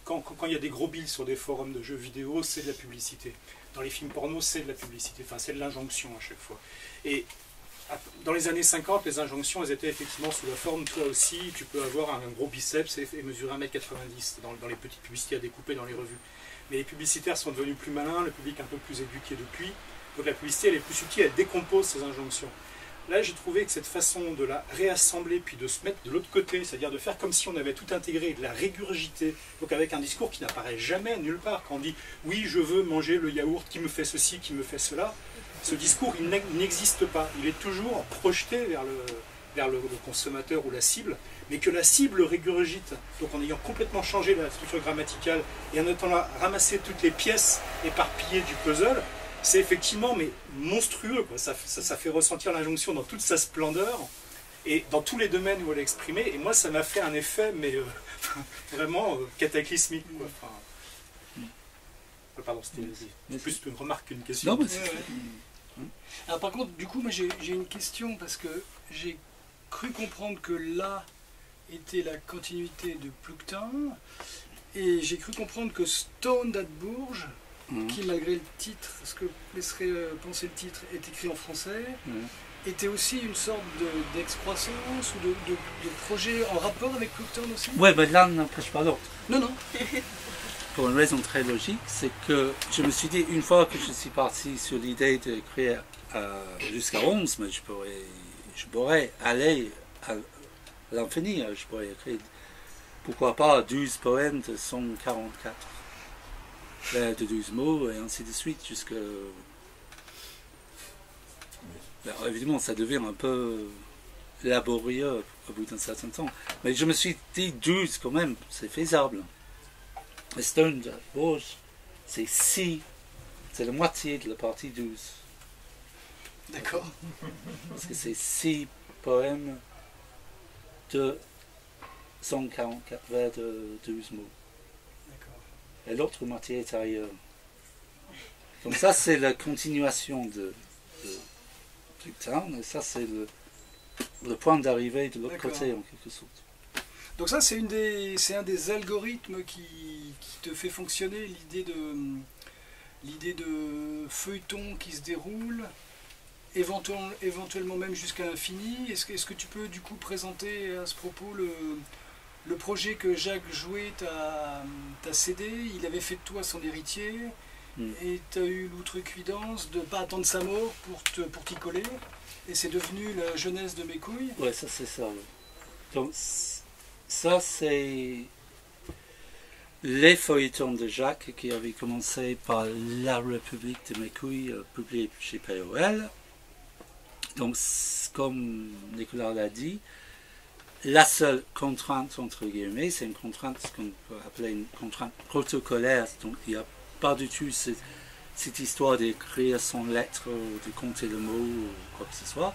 quand il y a des gros billes sur des forums de jeux vidéo, c'est de la publicité. Dans les films porno, c'est de la publicité. Enfin, c'est de l'injonction à chaque fois. Et dans les années 50, les injonctions, elles étaient effectivement sous la forme, toi aussi, tu peux avoir un gros biceps et mesurer 1m90 dans les petites publicités à découper dans les revues. Mais les publicitaires sont devenus plus malins, le public un peu plus éduqué depuis. Donc la publicité, elle est plus subtile, elle décompose ces injonctions. Là, j'ai trouvé que cette façon de la réassembler, puis de se mettre de l'autre côté, c'est-à-dire de faire comme si on avait tout intégré, de la régurgiter, donc avec un discours qui n'apparaît jamais nulle part. Quand on dit « oui, je veux manger le yaourt qui me fait ceci, qui me fait cela », ce discours, il n'existe pas. Il est toujours projeté vers le consommateur ou la cible, mais que la cible régurgite. Donc en ayant complètement changé la structure grammaticale et en étant là ramasser toutes les pièces éparpillées du puzzle, c'est effectivement mais monstrueux, quoi. Ça fait ressentir l'injonction dans toute sa splendeur et dans tous les domaines où elle est exprimée. Et moi, ça m'a fait un effet mais vraiment cataclysmique, quoi. Enfin, pardon, c'était plus une remarque qu'une question. Non, mais alors par contre, du coup, moi j'ai une question parce que j'ai cru comprendre que là était la continuité de Plouquetin et j'ai cru comprendre que Stone d'Atbourge, qui malgré le titre, ce que laisserait penser le titre, est écrit en français, était aussi une sorte d'excroissance ou de projet en rapport avec Plouquetin aussi. Ouais, mais l'un n'empêche pas l'autre. Non, non. Pour une raison très logique, c'est que je me suis dit, une fois que je suis parti sur l'idée d'écrire jusqu'à 11, mais je pourrais aller à l'infini, je pourrais écrire, pourquoi pas, 12 poèmes de 144 vers de 12 mots, et ainsi de suite, jusqu'à... Alors, évidemment, ça devient un peu laborieux au bout d'un certain temps, mais je me suis dit 12 quand même, c'est faisable. Et Stone d'Atbourge, c'est 6, c'est la moitié de la partie 12. D'accord. Parce que c'est 6 poèmes de 144 vers de 12 mots. D'accord. Et l'autre moitié est ailleurs. Donc ça, c'est la continuation de Plouquetin, et ça, c'est le point d'arrivée de l'autre côté, en quelque sorte. Donc ça, c'est un des algorithmes qui te fait fonctionner, l'idée de feuilleton qui se déroule, éventuellement même jusqu'à l'infini. Est-ce que tu peux du coup présenter à ce propos le projet que Jacques Jouet t'a cédé? Il avait fait de toi son héritier, et tu as eu l'outrecuidance de ne pas attendre sa mort pour t'y coller, et c'est devenu la jeunesse de mes couilles. Ouais, ça c'est ça. Donc ça c'est les feuilletons de Jacques qui avaient commencé par La République de mes couilles, publié chez POL. Donc comme Nicolas l'a dit, la seule contrainte entre guillemets, c'est une contrainte, ce qu'on peut appeler une contrainte protocolaire. Donc il n'y a pas du tout cette histoire d'écrire son lettre ou de compter le mot ou quoi que ce soit.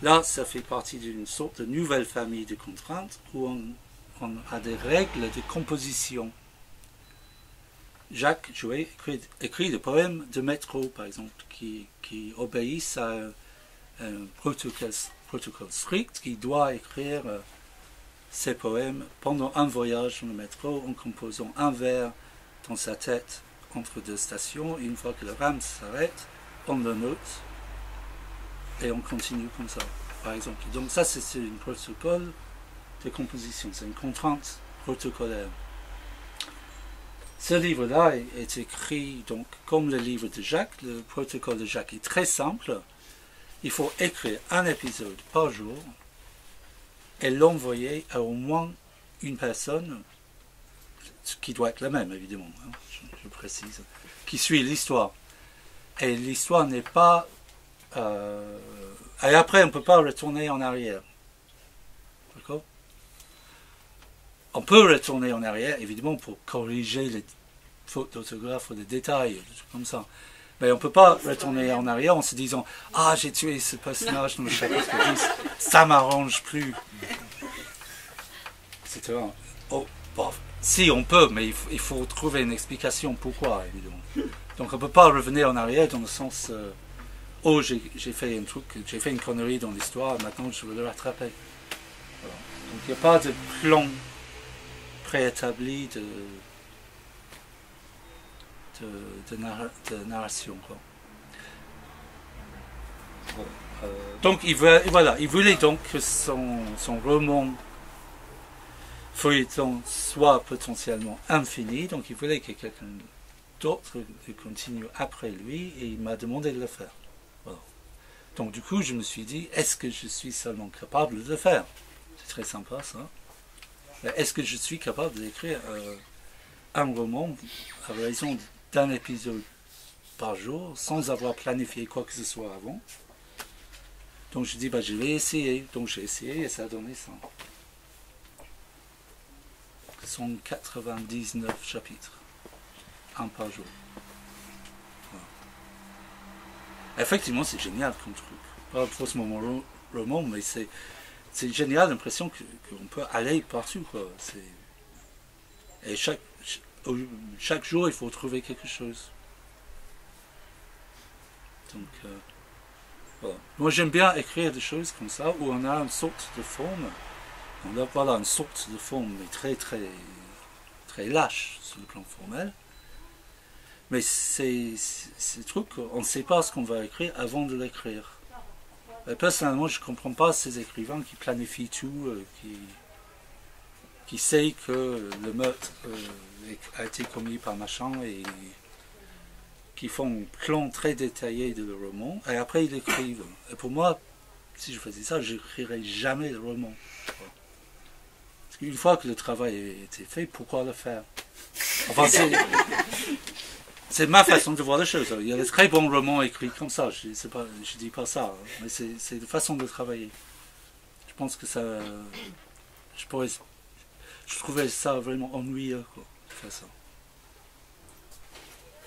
Là, ça fait partie d'une sorte de nouvelle famille de contraintes où on a des règles de composition. Jacques Jouet écrit des poèmes de métro, par exemple, qui obéissent à un protocole strict, qui doit écrire ses poèmes pendant un voyage dans le métro en composant un vers dans sa tête entre deux stations. Et une fois que le ram s'arrête, on le note et on continue comme ça, par exemple. Donc ça, c'est un protocole de composition, c'est une contrainte protocolaire. Ce livre-là est écrit donc comme le livre de Jacques. Le protocole de Jacques est très simple. Il faut écrire un épisode par jour et l'envoyer à au moins une personne, qui doit être la même évidemment, hein, je précise, qui suit l'histoire. Et l'histoire n'est pas... et après on ne peut pas retourner en arrière. D'accord ? On peut retourner en arrière, évidemment, pour corriger les fautes d'orthographe ou des détails, des trucs comme ça. Mais on ne peut pas retourner en arrière en se disant « Ah, j'ai tué ce personnage dans le chapitre 10, ça m'arrange plus. » Etc. Oh, bon, si, on peut, mais il faut trouver une explication pourquoi, évidemment. Donc on ne peut pas revenir en arrière dans le sens « Oh, j'ai fait un truc, j'ai fait une connerie dans l'histoire, maintenant je veux le rattraper. » Voilà. Donc il n'y a pas de plan préétabli de narration, quoi. Bon, donc il voulait donc que son roman feuilleton soit potentiellement infini, donc il voulait que quelqu'un d'autre continue après lui, et il m'a demandé de le faire. Voilà. Donc du coup je me suis dit, est-ce que je suis seulement capable de le faire? C'est très sympa ça. Est-ce que je suis capable d'écrire un roman à raison d'un épisode par jour sans avoir planifié quoi que ce soit avant? Donc je dis, je vais essayer. Donc j'ai essayé et ça a donné ça. 199 chapitres. Un par jour. Voilà. Effectivement, c'est génial comme truc. Pas forcément mon roman, mais c'est génial, l'impression qu'on peut aller partout, quoi. Et chaque jour, il faut trouver quelque chose. Donc, voilà. Moi, j'aime bien écrire des choses comme ça, où on a une sorte de forme. On a, voilà, une sorte de forme, mais très, très, très lâche sur le plan formel. Mais c'est truc, on ne sait pas ce qu'on va écrire avant de l'écrire. Personnellement, je ne comprends pas ces écrivains qui planifient tout, qui savent que le meurtre a été commis par machin et qui font un plan très détaillé de le roman et après ils écrivent. Et pour moi, si je faisais ça, je n'écrirais jamais le roman. Parce qu'une fois que le travail a été fait, pourquoi le faire? Enfin, c'est ma façon de voir les choses. Il y a des très bons romans écrits comme ça, je ne dis pas ça, mais c'est une façon de travailler. Je pense que ça... Je trouvais ça vraiment ennuyeux, quoi, de faire ça.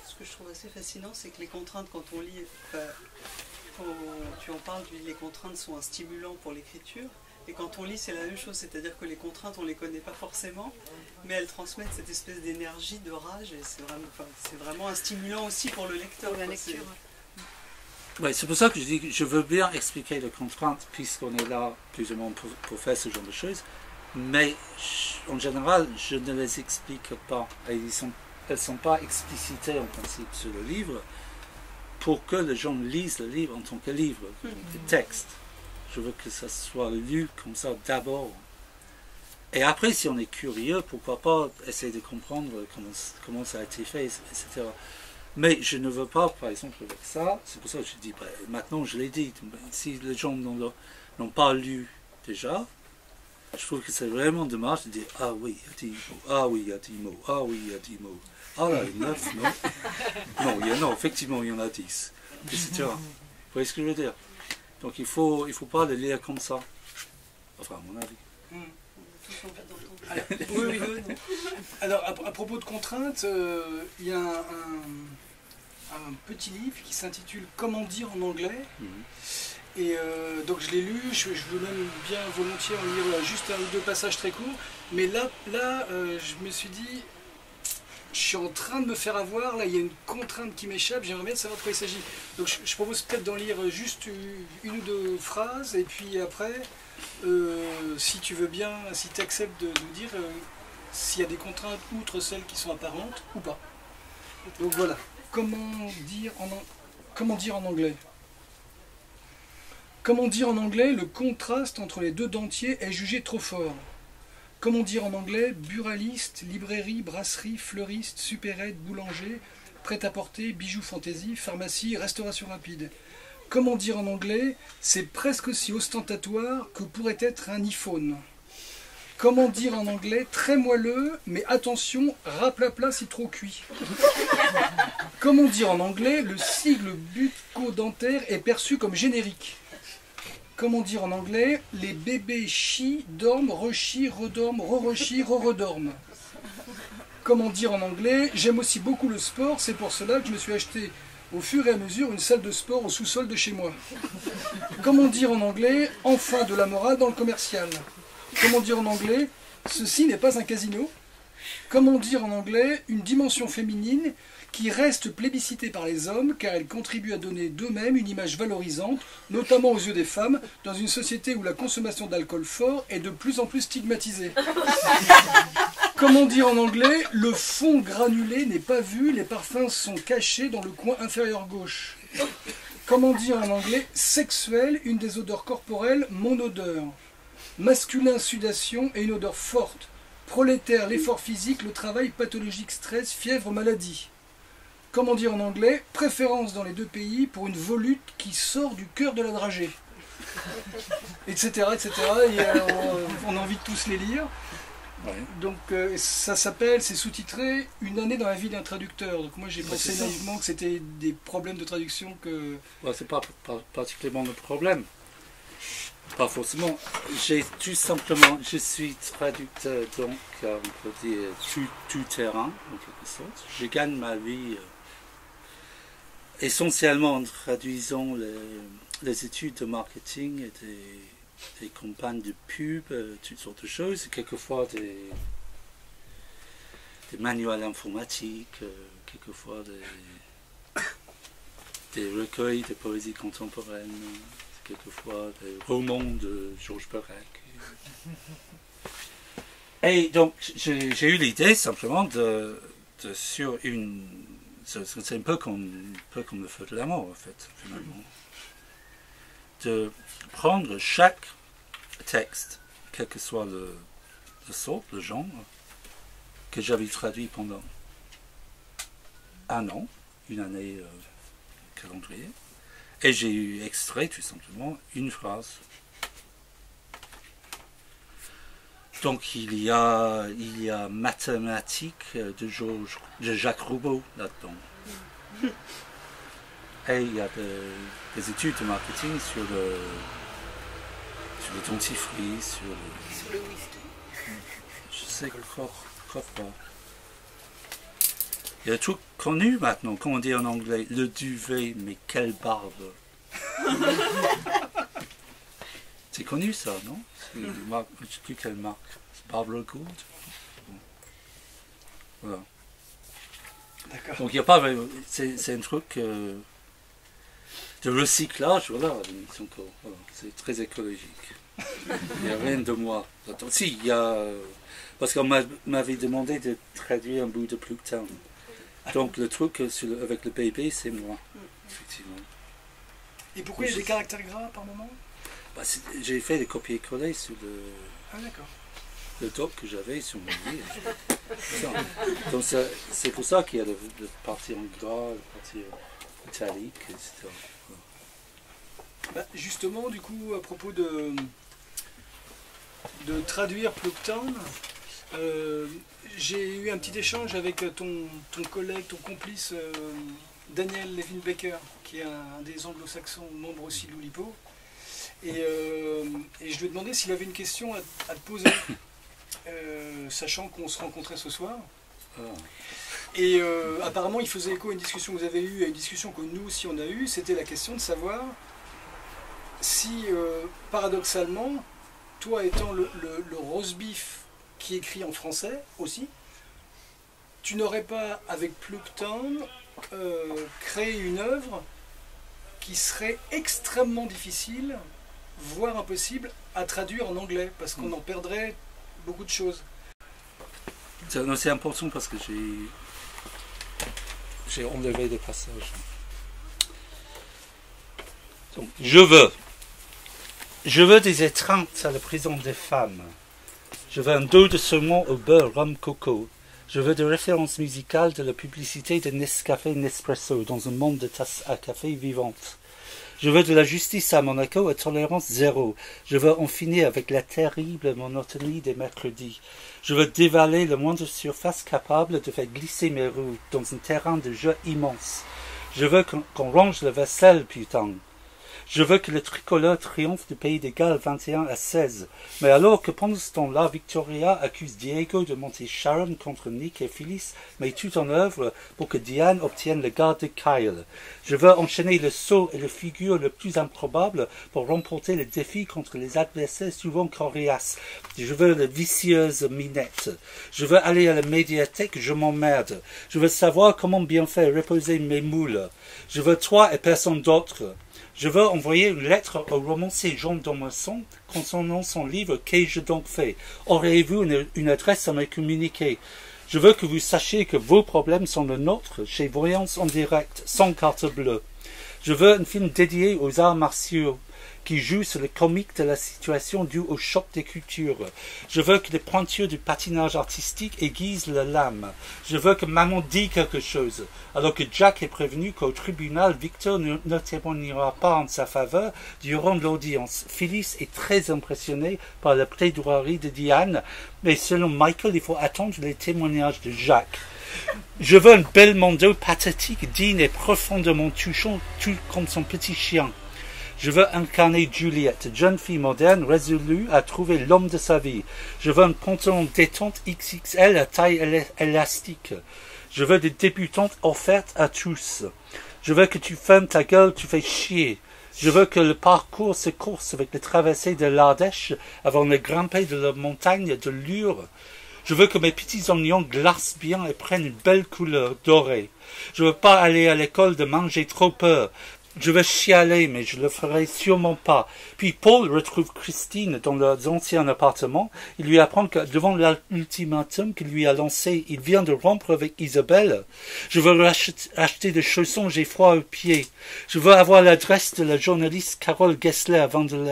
Ce que je trouve assez fascinant, c'est que les contraintes, quand on lit, quand tu en parles, les contraintes sont un stimulant pour l'écriture. Et quand on lit, c'est la même chose, c'est-à-dire que les contraintes, on ne les connaît pas forcément, mais elles transmettent cette espèce d'énergie, de rage, et c'est vraiment un stimulant aussi pour le lecteur. Pour la lecture. Oui, c'est pour ça que je dis que je veux bien expliquer les contraintes, puisqu'on est là plus ou moins pour faire ce genre de choses, mais en général, je ne les explique pas, et elles ne sont pas explicitées en principe sur le livre, pour que les gens lisent le livre en tant que livre, de texte. Je veux que ça soit lu comme ça d'abord. Et après, si on est curieux, pourquoi pas essayer de comprendre comment ça a été fait, etc. Mais je ne veux pas, par exemple, avec ça, c'est pour ça que je dis, maintenant je l'ai dit, si les gens n'ont pas lu déjà, je trouve que c'est vraiment dommage de dire, ah oui, il y a 10 mots, ah oui, il y a 10 mots, ah oui, il y a 10 mots, ah là, il y en a 9, non? Non, effectivement, il y en a 10, etc. Vous voyez ce que je veux dire? Donc il ne faut pas le lire comme ça. Enfin, à mon avis. Alors, oui. Alors, à propos de contraintes, il y a un petit livre qui s'intitule « Comment dire en anglais ». Et donc je l'ai lu, je veux même bien volontiers en lire juste un ou deux passages très courts. Mais là je me suis dit, je suis en train de me faire avoir, là il y a une contrainte qui m'échappe, j'aimerais bien savoir de quoi il s'agit. Donc je propose peut-être d'en lire juste une ou deux phrases, et puis après, si tu veux bien, si tu acceptes de nous dire s'il y a des contraintes outre celles qui sont apparentes ou pas. Donc voilà, comment dire en anglais? Comment dire en anglais, le contraste entre les deux dentiers est jugé trop fort? Comment dire en anglais, buraliste, librairie, brasserie, fleuriste, supérette, boulanger, prêt-à-porter, bijoux fantaisie, pharmacie, restauration rapide? Comment dire en anglais, c'est presque aussi ostentatoire que pourrait être un iPhone? Comment dire en anglais, très moelleux, mais attention, raplapla si trop cuit? Comment dire en anglais, le sigle bucco-dentaire est perçu comme générique? Comment dire en anglais, les bébés chient, dorment, rechient, redorment, re-rechient, re-redorment? Comment dire en anglais, j'aime aussi beaucoup le sport, c'est pour cela que je me suis acheté au fur et à mesure une salle de sport au sous-sol de chez moi? Comment dire en anglais, enfin de la morale dans le commercial? Comment dire en anglais, ceci n'est pas un casino? Comment dire en anglais, une dimension féminine qui reste plébiscitée par les hommes car elle contribue à donner d'eux-mêmes une image valorisante, notamment aux yeux des femmes, dans une société où la consommation d'alcool fort est de plus en plus stigmatisée? Comment dire en anglais, le fond granulé n'est pas vu, les parfums sont cachés dans le coin inférieur gauche? Comment dire en anglais, sexuel, une des odeurs corporelles, mon odeur? Masculin, sudation et une odeur forte. Prolétaire, l'effort physique, le travail pathologique, stress, fièvre, maladie. Comment dire en anglais, préférence dans les deux pays pour une volute qui sort du cœur de la dragée, etc. etc. Et on a envie de tous les lire. Ouais. Donc ça s'appelle, c'est sous-titré « Une année dans la vie d'un traducteur ». Donc moi j'ai pensé naïvement que c'était des problèmes de traduction que... Ouais, c'est pas particulièrement le problème. Pas forcément. J'ai tout simplement, je suis traducteur, donc on peut dire tout terrain, en quelque sorte. Je gagne ma vie essentiellement en traduisant les études de marketing et des campagnes de pub, toutes sortes de choses, quelquefois des manuels informatiques, quelquefois des recueils de poésie contemporaine, quelquefois des romans de Georges Perec. Et donc j'ai eu l'idée simplement sur une... C'est un peu comme le feu de l'amour en fait, finalement. De prendre chaque texte, quel que soit le sort, le genre, que j'avais traduit pendant un an, une année calendrier, et j'ai eu extrait tout simplement une phrase. Donc il y a mathématiques de Jacques Roubaud là-dedans. Et il y a des études de marketing sur le dentifrice, sur le whisky. Je sais quoi pas. Il y a tout connu maintenant, comment dire en anglais, le duvet, mais quelle barbe. C'est connu ça, non? Je ne sais plus quelle marque. C'est Barbara Gould. Voilà. D'accord. Donc il n'y a pas... C'est un truc de recyclage, voilà, voilà. C'est très écologique. Il n'y a rien de moi. Attends, si, il y a... Parce qu'on m'avait demandé de traduire un bout de Plucktown. Donc le truc avec le bébé, c'est moi, effectivement. Et pourquoi il y a des caractères gras par moment? Bah, j'ai fait des copier-coller sur le doc que j'avais sur mon livre. Donc c'est pour ça qu'il y a le partie en gras, le partie italique, etc. Bah, justement, du coup, à propos de traduire Plucktown, j'ai eu un petit échange avec ton collègue, ton complice Daniel Levin Baker, qui est un des anglo-saxons, membre aussi de l'Oulipo. Et je lui ai demandé s'il avait une question à te poser, sachant qu'on se rencontrait ce soir. Et apparemment, il faisait écho à une discussion que vous avez eue, à une discussion que nous aussi on a eue. C'était la question de savoir si paradoxalement, toi étant le roast beef qui écrit en français aussi, tu n'aurais pas, avec Pluketown, créé une œuvre qui serait extrêmement difficile, voire impossible, à traduire en anglais, parce qu'on en perdrait beaucoup de choses. C'est important parce que j'ai enlevé des passages. Donc, je veux des étreintes à la prison des femmes. Je veux un dos de saumon au beurre rhum coco. Je veux des références musicales de la publicité de Nescafé Nespresso dans un monde de tasses à café vivantes. Je veux de la justice à Monaco et tolérance zéro. Je veux en finir avec la terrible monotonie des mercredis. Je veux dévaler la moindre surface capable de faire glisser mes roues dans un terrain de jeu immense. Je veux qu'on range la vaisselle, putain. Je veux que le tricolore triomphe du Pays des Galles 21-16. Mais alors que pendant ce temps-là, Victoria accuse Diego de monter Sharon contre Nick et Phyllis, met tout en œuvre pour que Diane obtienne le garde de Kyle. Je veux enchaîner le saut et le figure le plus improbable pour remporter le défi contre les adversaires souvent coriaces. Je veux la vicieuse Minette. Je veux aller à la médiathèque, je m'emmerde. Je veux savoir comment bien faire reposer mes moules. Je veux toi et personne d'autre. Je veux envoyer une lettre au romancier Jean Dormesson concernant son livre « Qu'ai-je donc fait ?» Auriez-vous une adresse à me communiquer? Je veux que vous sachiez que vos problèmes sont les nôtres chez Voyance en direct, sans carte bleue. Je veux un film dédié aux arts martiaux qui joue sur le comique de la situation due au choc des cultures. Je veux que les pointures du patinage artistique aiguisent la lame. Je veux que maman dise quelque chose, alors que Jack est prévenu qu'au tribunal, Victor ne témoignera pas en sa faveur durant l'audience. Phyllis est très impressionnée par la plaidoirie de Diane, mais selon Michael, il faut attendre les témoignages de Jack. Je veux un Belmondo pathétique, digne et profondément touchant, tout comme son petit chien. Je veux incarner Juliette, jeune fille moderne, résolue à trouver l'homme de sa vie. Je veux un pantalon détente XXL à taille élastique. Je veux des débutantes offertes à tous. Je veux que tu fermes ta gueule, tu fais chier. Je veux que le parcours se course avec les traversées de l'Ardèche avant de grimper de la montagne de Lure. Je veux que mes petits oignons glacent bien et prennent une belle couleur dorée. Je veux pas aller à l'école de manger trop peur. Je vais chialer, mais je le ferai sûrement pas. Puis Paul retrouve Christine dans leurs anciens appartements. Il lui apprend que devant l'ultimatum qu'il lui a lancé, il vient de rompre avec Isabelle. Je veux acheter des chaussons, j'ai froid aux pieds. Je veux avoir l'adresse de la journaliste Carole Gessler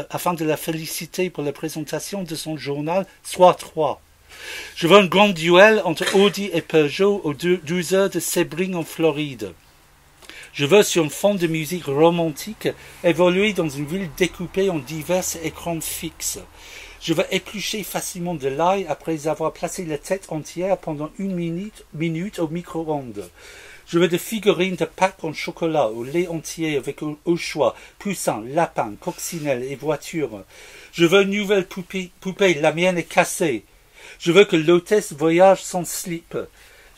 afin de la féliciter pour la présentation de son journal Soir 3. Je veux un grand duel entre Audi et Peugeot aux 12 heures de Sebring en Floride. Je veux, sur un fond de musique romantique, évoluer dans une ville découpée en divers écrans fixes. Je veux éplucher facilement de l'ail après avoir placé la tête entière pendant une minute au micro-ondes. Je veux des figurines de Pâques en chocolat, au lait entier avec au choix, poussins, lapins, coccinelles et voitures. Je veux une nouvelle poupée, la mienne est cassée. Je veux que l'hôtesse voyage sans slip.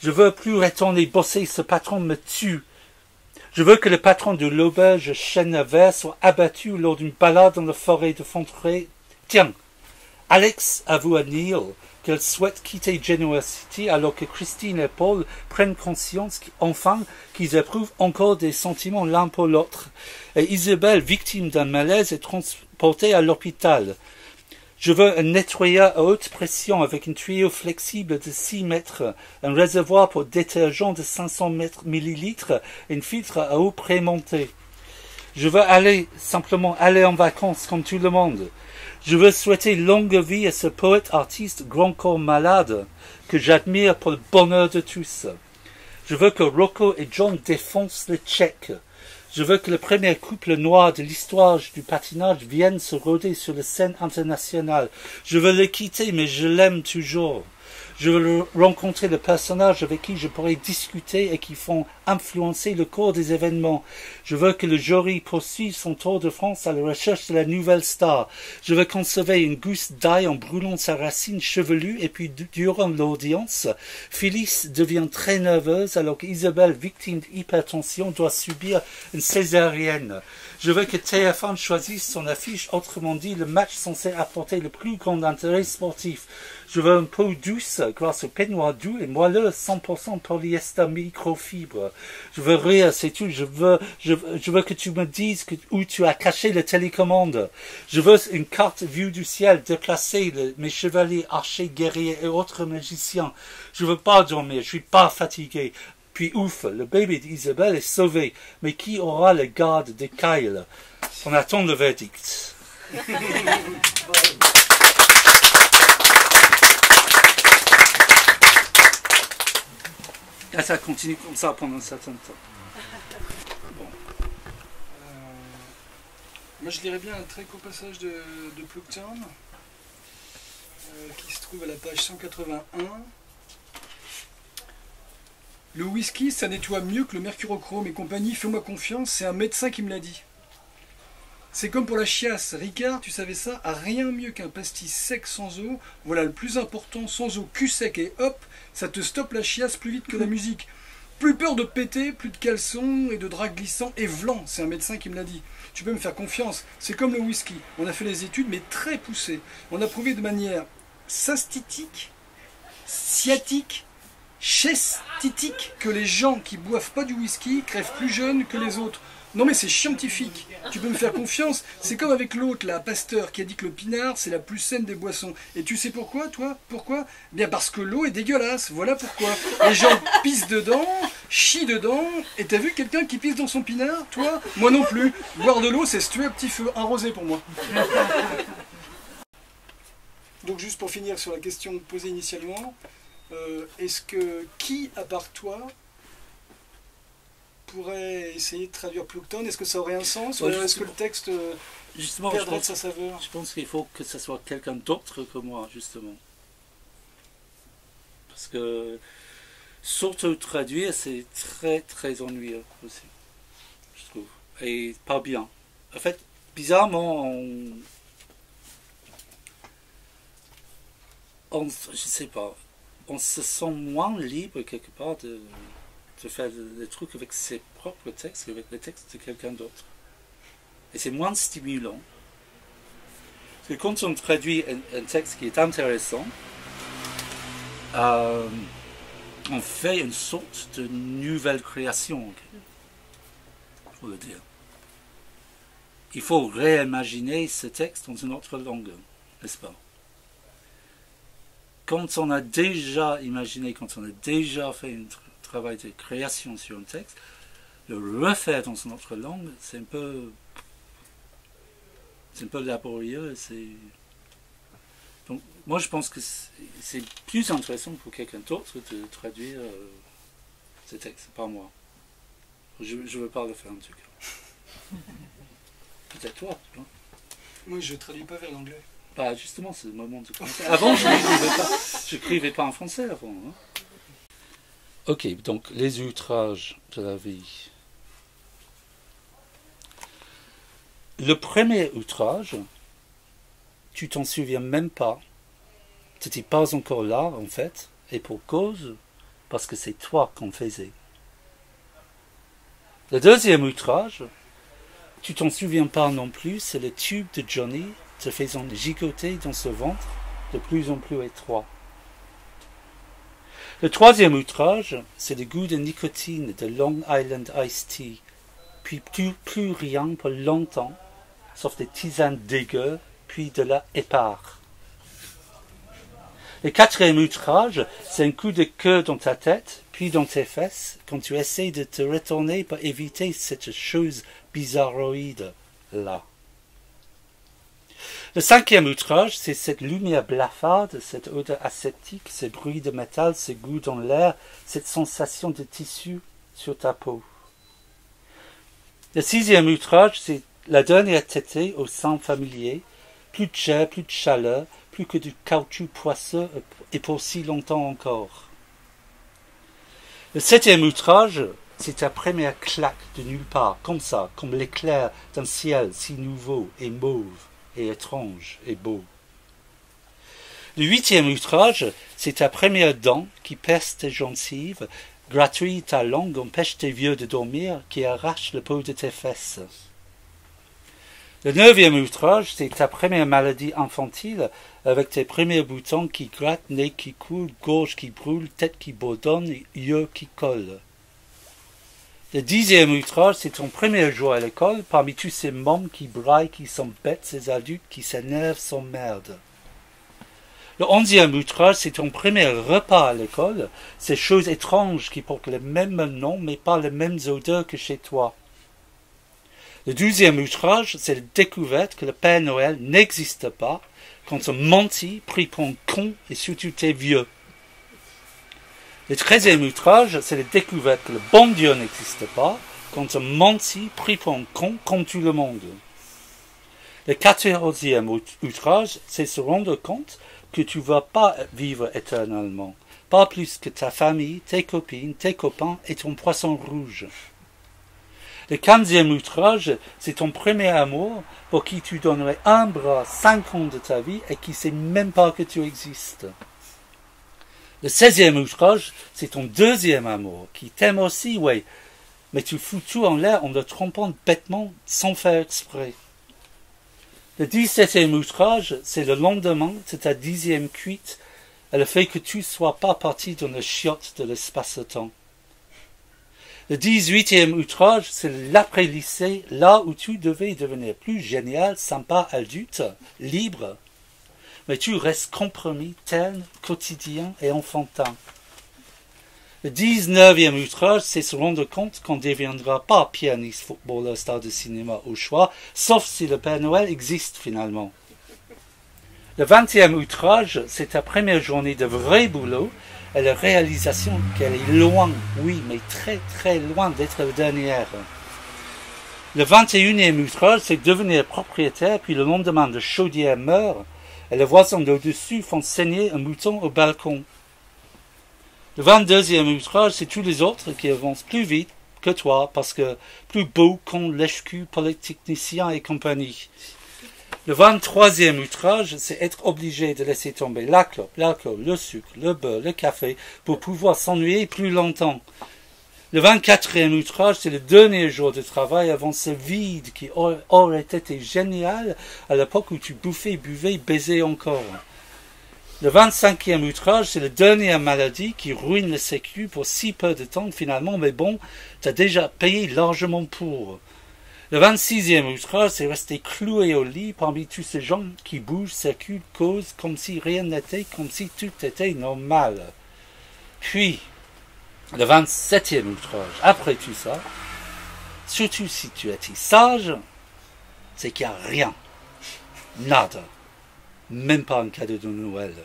Je veux plus retourner bosser, ce patron me tue. Je veux que le patron de l'auberge Chêne Vert soit abattu lors d'une balade dans la forêt de Fontré. Tiens, Alex avoue à Neil qu'elle souhaite quitter Genoa City alors que Christine et Paul prennent conscience enfin qu'ils éprouvent encore des sentiments l'un pour l'autre. Et Isabelle, victime d'un malaise, est transportée à l'hôpital. Je veux un nettoyeur à haute pression avec un tuyau flexible de 6 mètres, un réservoir pour détergent de 500 millilitres et un filtre à eau prémonté. Je veux simplement aller en vacances comme tout le monde. Je veux souhaiter longue vie à ce poète artiste grand corps malade que j'admire pour le bonheur de tous. Je veux que Rocco et John défoncent le Tchèque. Je veux que le premier couple noir de l'histoire du patinage vienne se rôder sur la scène internationale. Je veux le quitter, mais je l'aime toujours. Je veux rencontrer le personnage avec qui je pourrais discuter et qui font influencer le cours des événements. Je veux que le jury poursuive son tour de France à la recherche de la nouvelle star. Je veux conserver une gousse d'ail en brûlant sa racine chevelue et puis durant l'audience, Phyllis devient très nerveuse alors qu'Isabelle, victime d'hypertension, doit subir une césarienne. Je veux que TF1 choisisse son affiche, autrement dit le match censé apporter le plus grand intérêt sportif. Je veux une peau douce grâce au peignoir doux et moelleux 100% polyester microfibre. Je veux rire, c'est tout. Je veux que tu me dises où tu as caché la télécommande. Je veux une carte vue du ciel, déplacer mes chevaliers, archers, guerriers et autres magiciens. Je veux pas dormir, je suis pas fatigué. Puis ouf, le bébé d'Isabelle est sauvé. Mais qui aura le garde de Kyle? On attend le verdict. Et ça continue comme ça pendant un certain temps. Bon. Moi je lirais bien un très court passage de Ploughtown qui se trouve à la page 181. Le whisky, ça nettoie mieux que le mercurochrome et compagnie, fais-moi confiance, c'est un médecin qui me l'a dit. C'est comme pour la chiasse, Ricard, tu savais ça, a rien mieux qu'un pastis sec sans eau, voilà le plus important, sans eau, cul sec et hop, ça te stoppe la chiasse plus vite que la musique. Plus peur de péter, plus de caleçons et de draps glissants, et vlan, c'est un médecin qui me l'a dit. Tu peux me faire confiance, c'est comme le whisky, on a fait les études mais très poussées. On a prouvé de manière sastitique, sciatique, chestitique que les gens qui boivent pas du whisky crèvent plus jeunes que les autres. Non mais c'est scientifique, tu peux me faire confiance, c'est comme avec l'autre là, Pasteur, qui a dit que le pinard c'est la plus saine des boissons. Et tu sais pourquoi toi? Pourquoi? Bien parce que l'eau est dégueulasse, voilà pourquoi. Les gens pissent dedans, chient dedans, et t'as vu quelqu'un qui pisse dans son pinard? Toi? Moi non plus. Boire de l'eau c'est se tuer à petit feu, arrosé pour moi. Donc juste pour finir sur la question posée initialement, est-ce que qui, à part toi, pourrait essayer de traduire Ploughtown? Est-ce que ça aurait un sens? Ou est-ce que le texte perdrait de sa saveur? Je pense qu'il faut que ce soit quelqu'un d'autre que moi, justement. Parce que surtout traduire, c'est très très ennuyeux aussi, je trouve. Et pas bien. En fait, bizarrement, je sais pas, on se sent moins libre quelque part de faire des trucs avec ses propres textes qu'avec les textes de quelqu'un d'autre. Et c'est moins stimulant. Parce que quand on traduit un texte qui est intéressant, on fait une sorte de nouvelle création, il faut le dire. Il faut réimaginer ce texte dans une autre langue, n'est-ce pas? Quand on a déjà imaginé, quand on a déjà fait un travail de création sur un texte, le refaire dans une autre langue, c'est un peu laborieux. Donc, moi, je pense que c'est plus intéressant pour quelqu'un d'autre de traduire ce texte, pas moi. Je ne veux pas le faire en tout cas. Peut-être toi, tu vois. Moi, je ne traduis pas vers l'anglais. Bah justement, c'est le moment de commencer. Avant, je n'écrivais pas en français avant. Hein. Ok, donc les outrages de la vie. Le premier outrage, tu t'en souviens même pas. Tu n'étais pas encore là, en fait, et pour cause, parce que c'est toi qu'on faisait. Le deuxième outrage, tu t'en souviens pas non plus, c'est le tube de Johnny te faisant gigoter dans ce ventre de plus en plus étroit. Le troisième outrage, c'est le goût de nicotine de Long Island Iced Tea, puis plus rien pour longtemps, sauf des tisanes dégueu, puis de la épare. Le quatrième outrage, c'est un coup de queue dans ta tête, puis dans tes fesses, quand tu essaies de te retourner pour éviter cette chose bizarroïde-là. Le cinquième outrage, c'est cette lumière blafarde, cette odeur aseptique, ce bruit de métal, ce goût dans l'air, cette sensation de tissu sur ta peau. Le sixième outrage, c'est la dernière tétée au sein familier, plus de chair, plus de chaleur, plus que du caoutchouc poisseux et pour si longtemps encore. Le 7e outrage, c'est ta première claque de nulle part, comme ça, comme l'éclair d'un ciel si nouveau et mauve et étrange et beau. Le 8e outrage, c'est ta première dent qui perce tes gencives, gratouille ta langue, empêche tes vieux de dormir, qui arrache le peau de tes fesses. Le 9e outrage, c'est ta première maladie infantile, avec tes premiers boutons qui grattent, nez qui coule, gorge qui brûle, tête qui bourdonne, yeux qui collent. Le 10e outrage, c'est ton premier jour à l'école, parmi tous ces mômes qui braillent, qui sont bêtes, ces adultes qui s'énervent, s'emmerdent. Le 11e outrage, c'est ton premier repas à l'école, ces choses étranges qui portent le même nom, mais pas les mêmes odeurs que chez toi. Le 12e outrage, c'est la découverte que le Père Noël n'existe pas, qu'on te mentit, pris pour un con, et surtout t'es vieux. Le 13e outrage, c'est la découverte que le bon Dieu n'existe pas, qu'on te mentit, pris pour un con, comme tout le monde. Le 14e outrage, c'est se rendre compte que tu ne vas pas vivre éternellement, pas plus que ta famille, tes copines, tes copains et ton poisson rouge. Le 15e outrage, c'est ton premier amour pour qui tu donnerais un bras 5 ans de ta vie et qui ne sait même pas que tu existes. Le 16e outrage, c'est ton deuxième amour qui t'aime aussi, ouais, mais tu fous tout en l'air en le trompant bêtement sans faire exprès. Le 17e outrage, c'est le lendemain de ta 10e cuite et le fait que tu ne sois pas parti dans le chiotte de l'espace-temps. Le 18e outrage, c'est l'après-lycée, là où tu devais devenir plus génial, sympa, adulte, libre. Mais tu restes compromis, terne, quotidien et enfantin. Le 19e outrage, c'est se rendre compte qu'on ne deviendra pas pianiste, footballeur, star de cinéma au choix, sauf si le Père Noël existe finalement. Le 20e outrage, c'est ta première journée de vrai boulot et la réalisation qu'elle est loin, oui, mais très très loin d'être la dernière. Le 21e outrage, c'est devenir propriétaire, puis le lendemain de chaudière meurt et les voisins d'au-dessus font saigner un mouton au balcon. Le 22e outrage, c'est tous les autres qui avancent plus vite que toi, parce que plus beau, con, lèche-cul, polytechnicien et compagnie. Le 23e outrage, c'est être obligé de laisser tomber la clope, l'alcool, le sucre, le beurre, le café, pour pouvoir s'ennuyer plus longtemps. Le 24e outrage, c'est le dernier jour de travail avant ce vide qui aurait été génial à l'époque où tu bouffais, buvais, baisais encore. Le 25e outrage, c'est la dernière maladie qui ruine le sécu pour si peu de temps finalement, mais bon, tu as déjà payé largement pour. Le 26e outrage, c'est rester cloué au lit parmi tous ces gens qui bougent, circulent, causent, comme si rien n'était, comme si tout était normal. Puis, le 27e outrage, après tout ça, surtout si tu étais sage, c'est qu'il n'y a rien. Nada. Même pas un cadeau de Noël.